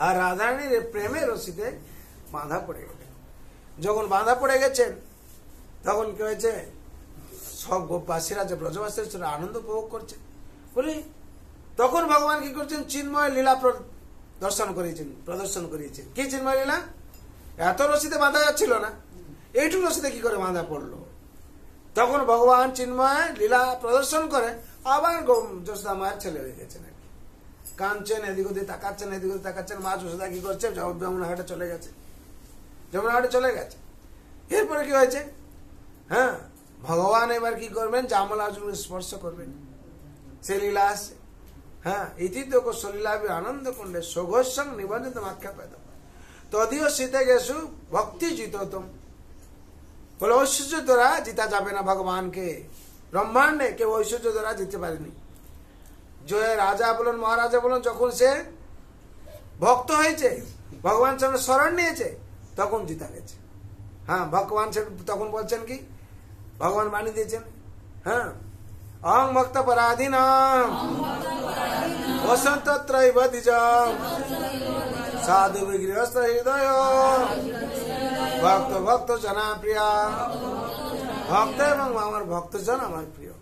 আর রাধারানীর প্রেমের রশিতে বাঁধা পড়ে গেলেন। যখন বাঁধা পড়ে গেছেন, তখন কি হয়েছে, সব গোপবাসীরা, যে ব্রজবাসীরা আনন্দ উপভোগ করছে বলি, তখন ভগবান কি করছেন, চিন্ময় লীলা প্রদর্শন করিয়েছেন। কি চিন্ময় লীলা? এত রশিতে বাঁধা যাচ্ছিল না, এইটুকু রশিতে কি করে বাঁধা পড়লো। তখন ভগবান চিন্ময় লীলা প্রদর্শন করে আবার যশোদা মায়ের ছেলে হয়ে গেছেন। কাঁদছেন, এদিক ওদিক তাকাচ্ছেন, এদিক ওদিক তাকাচ্ছেন। মা যশোদা কি করছে, যমুনাঘাটে চলে গেছে, যমুনাঘাটে চলে গেছে। এরপরে কি হয়েছে, হ্যাঁ, ভগবান এবার কি করবেন, জামলা অর্জুনকে স্পর্শ করবেন, সে লীলা আসছে। হ্যাঁ, ইতি তো সলীলাভি আনন্দ কুণ্ডে সঘোষং নিবন্ধিত আখ্যাপেত তদীয় শীতে গেছু ভক্তি জিততম। বলে ঐশ্বর্য দ্বারা জিতা যাবে না ভগবানকে, ব্রহ্মাণ্ডে কেউ ঐশ্বর্য দ্বারা জিততে পারেনি। যে রাজা বলুন, মহারাজা বলুন, যখন সে ভক্ত হয়েছে, ভগবান সামনে শরণ নিয়েছে, তখন জিতা গেছে। হ্যাঁ, ভগবান তখন বলছেন কি, ভগবান বাণী দিয়েছেন, হ্যাঁ, অহং ভক্ত পরাধীনাম বসন্তত্রৈব দ্বিজম সাধু বিগৃহস্থ হৃদয় ভক্ত ভক্ত জনা প্রিয়া। ভক্ত এবং আমার ভক্তজন আমার প্রিয়।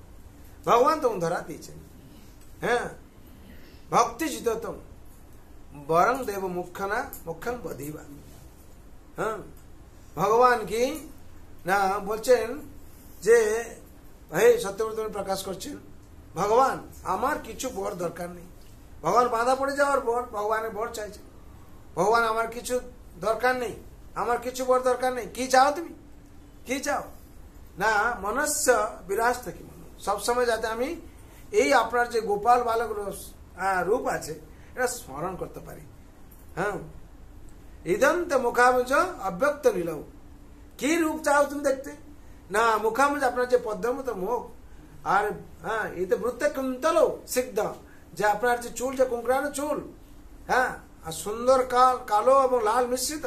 ভগবান তখন ধরা দিয়েছেন, হ্যাঁ, ভক্তি জিততম বরং দেব মুখ্যনা মুখ্যং বধিবা। হ্যাঁ, ভগবান কি না বলছেন যে, হে সত্যব্রত প্রকাশ করছেন, ভগবান আমার কিছু বর দরকার নেই। ভগবান বাঁধা পড়ে যাওয়ার পর ভগবানের বর চাইছে, ভগবান আমার কিছু দরকার নেই, আমার কিছু বর দরকার নেই। কি চাও তুমি, কি চাও? না, মনস্য বিরাজ থাকি, সবসময় যাতে আমি এই আপনার যে গোপাল বালক রূপ আছে, এটা স্মরণ করতে পারি। হ্যাঁ, ইদন্ত মুখামুজ অব্যক্ত লীলাও। কি রূপ চাও তুমি দেখতে? না, মুখামুজ আপনার যে পদ্মমত মুখ, আর হ্যাঁ, এতে বৃত্তে কুন্তলো সিদ্ধ, যে আপনার যে চুল, যে কুঙ্কড়ানো চুল, হ্যাঁ, আর সুন্দর কালো এবং লাল মিশ্রিত,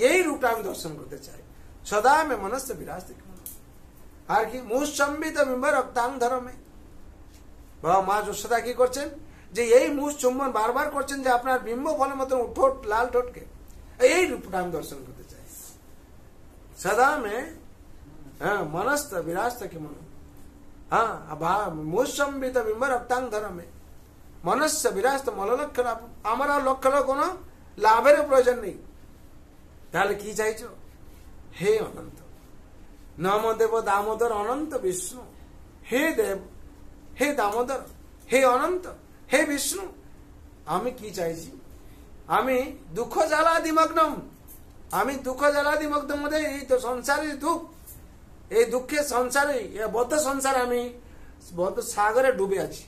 এই রূপটা আমি দর্শন করতে চাই। সদা মে মনস্য বিরাজ দেখি। আর কি মুসম্বিত বিম্ব রক্তাং ধর্মে, বাবা মা যশোদা কি করছেন, যে এই মুস চুম্বন বারবার করছেন, যে আপনার বিম্ব ফলের মতন ঠোঁট, লাল ঠোঁটকে, এই রূপটা আমি দর্শন করতে চাই। সদা মে হ্যাঁ মনস্ত বিরাজ থাকি মন। হ্যাঁ, মুসম্বিত বিম্ব রক্তাং ধর্মে মনস্য বিরাজ, মললক্ষ লাভ। আমার আর লক্ষ কোনো লাভের প্রয়োজন নেই। তাহলে কি চাইছো? হে অনন্ত নম দেব দামোদর অনন্ত বিষ্ণু, হে দেব, হে দামোদর, হে অনন্ত, হে বিষ্ণু, আমি কি চাইছি? আমি দুঃখ জ্বালাদিমগ্নম, আমি দুঃখ জ্বালাদিমগ্ন মধ্যে এই তো সংসারের দুঃখ, এই দুঃখের সংসারে, বদ্ধ সংসারে আমি বদ্ধ সাগরে ডুবে আছি।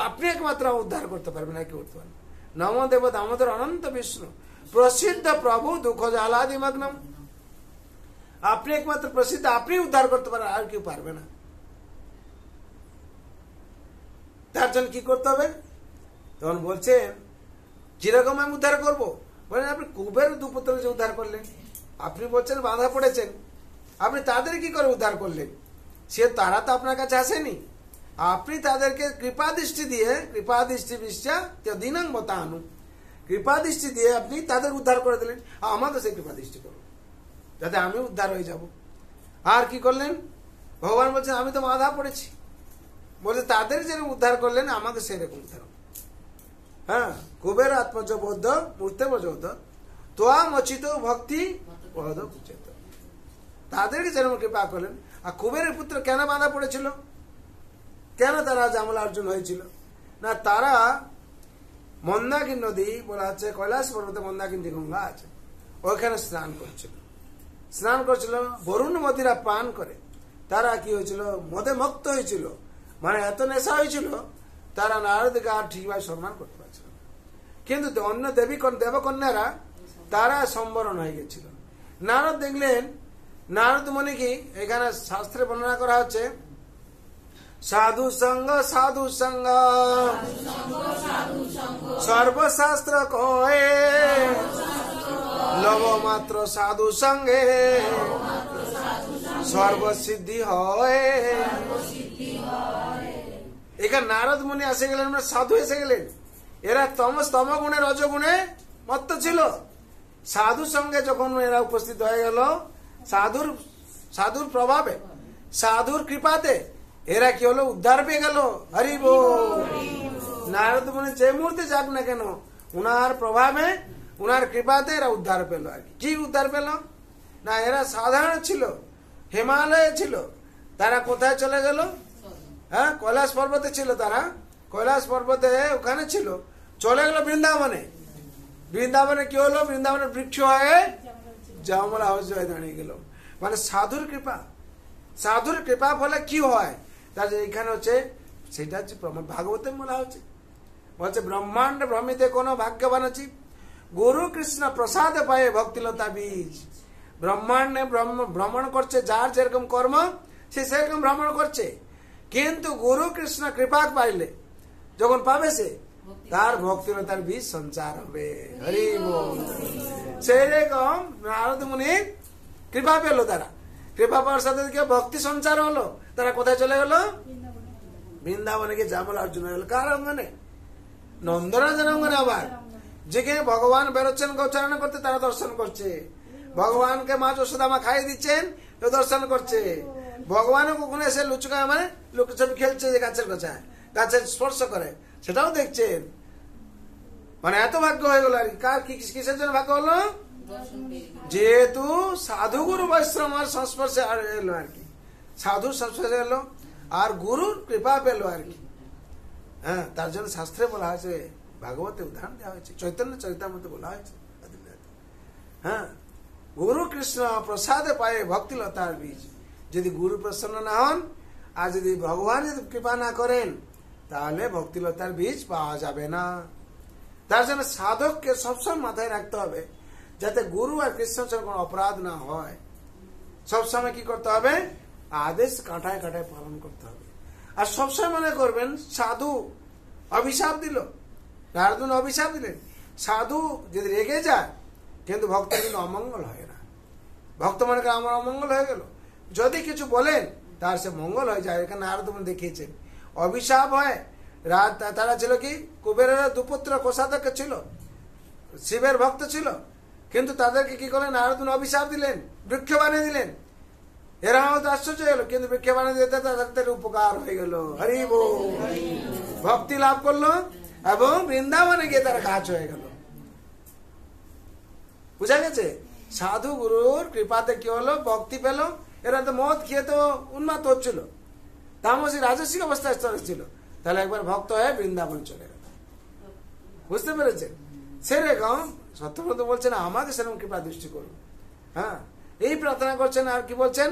আপনি একমাত্র উদ্ধার করতে পারবেন, না কি করতে পারবেন? নম দেব দামোদর অনন্ত বিষ্ণু প্রসিদ্ধ প্রভু দুঃখ জ্বালাদিমগ্নম। আপনি একমাত্র প্রসিদ্ধ, আপনি উদ্ধার করতে পারেন, আর কেউ পারবে না। তার জন্য কি করতে হবে? তখন বলছেন, কিরকম আমি উদ্ধার করবো? বলেন, আপনি কুবের দুপুত্রকে যে উদ্ধার করলেন, আপনি বলছেন বাঁধা পড়েছেন, আপনি তাদের কি করে উদ্ধার করলেন? তারা তো আপনার কাছে আসেনি, আপনি তাদেরকে কৃপা দৃষ্টি দিয়ে, কৃপা দৃষ্টি বিশ্বাস দিনাং মতানু, কৃপা দৃষ্টি দিয়ে আপনি তাদের উদ্ধার করে দিলেন। আমাকে সেই কৃপা দৃষ্টি করো, যাতে আমি উদ্ধার হয়ে যাব। আর কি করলেন? ভগবান বলছেন, আমি তো বাঁধা পড়েছি, বলছে তাদের যেরকম উদ্ধার করলেন আমাকে সেরকম উদ্ধার। হ্যাঁ, কুবের আত্মজ বৌদ্ধ মূর্তে বৌদ্ধ তোয়াম অচিত ভক্তি বৌদ্ধ উচিত, তাদেরকে যেরকম কৃপা করলেন। আর কুবেরের পুত্র কেন বাঁধা পড়েছিল, কেন তারা জামলা অর্জন হয়েছিল? না, তারা মন্দাকিনী নদী বলা হচ্ছে, কৈলাস পর্বতে মন্দাকিনী গঙ্গা আছে, ওইখানে স্নান করছিল। বরুণ মদিরা পান করে তারা কি হয়েছিল, মদে মুক্ত হয়েছিল, মানে এত নেশা হয়েছিল তারা নারদকে আর ঠিকভাবে সম্মান করতে পারছিল। কিন্তু অন্য দেবকন্যারা তারা সম্বরণ হয়ে গেছিল। নারদ দেখলেন, নারদ মানে কি এখানে শাস্ত্রে বর্ণনা করা হচ্ছে, সাধু সঙ্গ সর্বশাস্ত্র কয়ে লব মাত্র সাধু সঙ্গে সর্বসিদ্ধি হয়। এখানে নারদ মুনি এসে গেলেন, মানে সাধু এসে গেলেন। এরা তম গুণে রজগুণে মত্ত ছিল। সাধু সঙ্গে যখন এরা উপস্থিত হয়ে গেল, সাধুর প্রভাবে, সাধুর কৃপাতে এরা কি হলো, উদ্ধার পেয়ে গেল। হরি বল। নারদ মুনি যে মুহূর্তে যাক না কেন, উনার প্রভাবে, উনার কৃপাতে এরা উদ্ধার পেল। আর কি উদ্ধার পেল না, এরা সাধারণ ছিল, হিমালয়ে ছিল, তারা কোথায় চলে গেল? হ্যাঁ, কৈলাস পর্বতে ছিল, তারা কৈলাস পর্বতে ওখানে ছিল, চলে গেল বৃন্দাবনে। বৃন্দাবনে কি হলো, বৃন্দাবনের বৃক্ষ হয়ে জামলা হয়ে দাঁড়িয়ে গেল। মানে সাধুর কৃপা ফলে কি হয়, তার এখানে হচ্ছে সেটা হচ্ছে ভাগবতে বলা হচ্ছে, বলছে ব্রহ্মাণ্ড ভ্রমিতে কোন ভাগ্যবান আছে, গুরু কৃষ্ণ প্রসাদ পায়ে ভক্তিলতা বীজ। ব্রহ্মাণ্ডে ভ্রমণ করছে, যার যেরকম কর্ম সে সেরকম ভ্রমণ করছে, কিন্তু গুরু কৃষ্ণ কৃপা পাইলে, যখন পাবে সে, তার ভক্তিলতার বীজ সঞ্চার হবে। হরি বল। সেরকম নারদ মুনির কৃপা পেল, তারা কৃপা পাওয়ার সাথে ভক্তি সঞ্চার হলো। তারা কোথায় চলে গেল? বৃন্দাবনে গিয়ে জামলা অর্জন হয়ে গেল। কার অঙ্গনে? নন্দরাজের অঙ্গনে। আবার যেখানে ভগবান বেরোচ্ছেন গোচারণ করতে, তারা দর্শন করছে। ভগবানকে মা যশোদামা খাইয়ে দিচ্ছেন, কেউ দর্শন করছে। ভগবানও কখনো এসে লুচুকায়, মানে লুকোচুরি খেলছে যে গাছের গোছায়, গাছের স্পর্শ করে, সেটাও দেখছেন। মানে এত ভাগ্য হয়ে গেল। আর কার কিসের জন্য ভাগ্য হলো? যেহেতু সাধু গুরু বৈষ্ণবের সংস্পর্শে এলো, আর কি সাধুর সংস্পর্শে এলো আর গুরুর কৃপা পেল, আর কি। হ্যাঁ, তার জন্য শাস্ত্রে বলা হয়েছে, ভাগবতে উদাহরণ দেওয়া হয়েছে, চৈতন্য চরিতামৃতে বলা হয়েছে। হ্যাঁ, গুরু কৃষ্ণ প্রসাদে পায়ে ভক্তিলতার বীজ। যদি গুরু প্রসন্ন না হন আর যদি ভগবান যদি কৃপা না করেন, তাহলে ভক্তিলতার বীজ পাওয়া যাবে না। তার জন্য সাধককে সবসময় মাথায় রাখতে হবে, যাতে গুরু আর কৃষ্ণের সঙ্গে কোনো অপরাধ না হয়। সবসময় কি করতে হবে? আদেশ কাঁটায় কাঁটায় পালন করতে হবে। আর সবসময় মনে করবেন, সাধু অভিশাপ দিল, নারদুন অভিশাপ দিলেন, সাধু যদি রেগে যায়, কিন্তু ভক্তের কিন্তু অমঙ্গল হয় না। ভক্ত মনে করে আমার অমঙ্গল হয়ে গেল, যদি কিছু বলেন তার সে মঙ্গল হয়ে যায়। এখানে নারদ দেখিয়েছেন অভিশাপ হয়। তারা ছিল কি, কুবেরের দুপুত্র কোষাধ্যক্ষ ছিল, শিবের ভক্ত ছিল, কিন্তু তাদেরকে কি করলেন, নারদ অভিশাপ দিলেন, বৃক্ষ বানিয়ে দিলেন। এরা হয়তো আশ্চর্য হলো, কিন্তু বৃক্ষ বানিয়ে দিতে তাদের উপকার হয়ে গেল। হরি বল। ভক্তি লাভ করলো এবং বৃন্দাবনে গিয়ে তারা গাছ হয়ে গেল। বুঝা গেছে? সাধু গুরুর কৃপাতে কি হলো, ভক্তি পেল। এরা তো মদ খেয়ে তো উন্মাদ হচ্ছিল, তামসিক রাজস্বিক অবস্থায় ছিল, তাহলে একবার ভক্ত হয়ে বৃন্দাবন চলে গেল। বুঝতে পেরেছেন? সেরকম সত্যব্রত বলছেন, আমাকে সেরকম কৃপা দৃষ্টি করুন। হ্যাঁ, এই প্রার্থনা করছেন। আর কি বলছেন?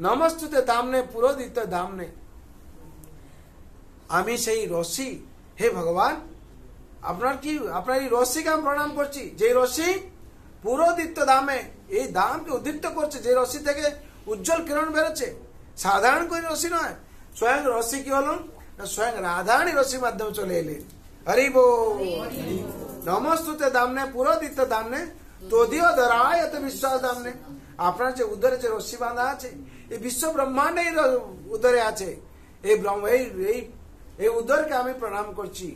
নমস্তুতে দামনে পুরোদিত দামনে। আমি সেই রশ্মি, হে ভগবান, আপনার এই রশ্মিকে আমি প্রণাম করছি, যে রশ্মি পুরোদিত্য দামে, এই দামকে উদ্দীপ্ত করছে, যে রশ্মি থেকে উজ্জ্বল কিরণ বেরোচ্ছে। সাধারণ কোন রশ্মি নয়, স্বয়ং রশ্মি কি হল, স্বয়ং রাধারানী রশ্মির মাধ্যমে চলে এলেন। হরি বল। নমস্তুতে দামনে পুরোদিত্য দামনে তদীয় ধরায় এত বিশ্বাস দামনে। আপনার যে উদরে যে রশ্মি বাঁধা আছে, এই বিশ্ব ব্রহ্মাণ্ডে উদরে আছে, এই উদরকে আমি প্রণাম করছি।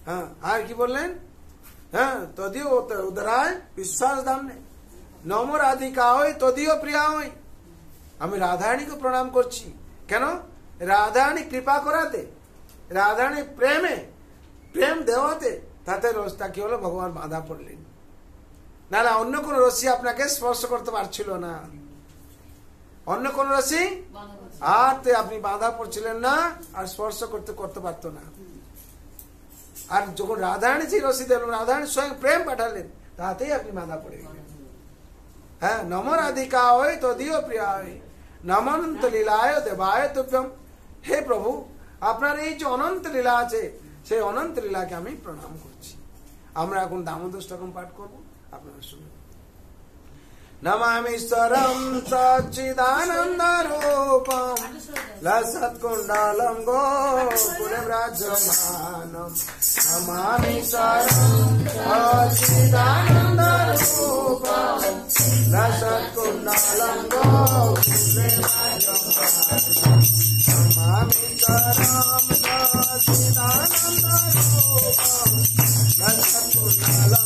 হ্যাঁ, আর কি বললেন? হ্যাঁ, তদীয় উদরায় বিশ্বাস দামনে নম রাধিকা হই তদীয় প্রিয়া হই। আমি রাধারানীকে প্রণাম করছি। কেন? রাধারানী কৃপা করাতে, রাধারানী প্রেম দেওয়াতে তাতে রসটা কি হলো, ভগবান বাধা পড়লেন। নাহলে অন্য কোন রশি আপনাকে স্পর্শ করতে পারছিল না, অন্য কোন রশি আর আপনি বাধা পড়ছিলেন না, আর স্পর্শ করতে পারতো না। আর যখন রাধারানী যে রশি দিলেন, রাধারানী স্বয়ং প্রেম পাঠালেন, তাতেই আপনি বাধা পড়ে গেলেন। হ্যাঁ, নম রাধিকা হয় তো দিও প্রিয়া হয়, নমন্ত লীলায় দেবায় তুভ্যম। হে প্রভু, আপনার এই যে অনন্ত লীলা আছে, সেই অনন্ত লীলাকে আমি প্রণাম করছি। আমরা এখন দামোদর স্তোত্র পাঠ করবো, আপনারা শুনুন। নমামিশ্বরম সচ্চিদানন্দরূপম লসৎকুণ্ডলম গোকুলব্রজমানম। নমামিশ্বরম সচ্চিদানন্দরূপম লসৎকুণ্ডলম গোকুলব্রজমানম। নমামিশ্বরম সচ্চিদানন্দরূপম লসৎকুণ্ডলম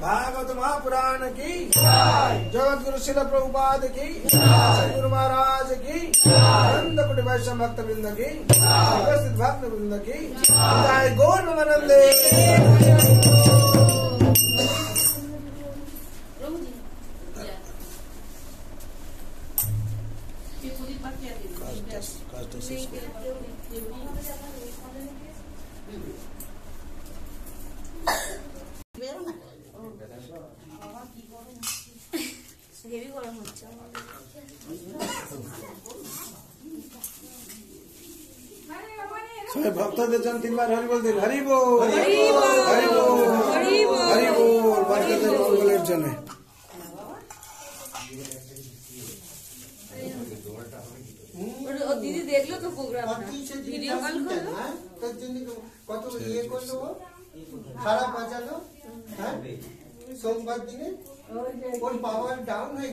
भागवत महापुराण की जगत गुरु शिल प्रभुपाद की गुरु महाराज की नंद कुटी वैष्णव भक्त वृंद की उपस्थित भक्त वृंद की जय गौर नमानंदे। সবাই ভক্তদের জন্য তিনবার হরি বল দিন। হরি বল হরি বল হরি বল হরি বল ভক্তদের মঙ্গলের জন্য। दीदी देख लो तो प्रोग्राम वीडियो कॉल करो কত ইয়ে করলো খারাপ বাজালো সোমবার দিনে ওর পাওয়ার ডাউন হয়ে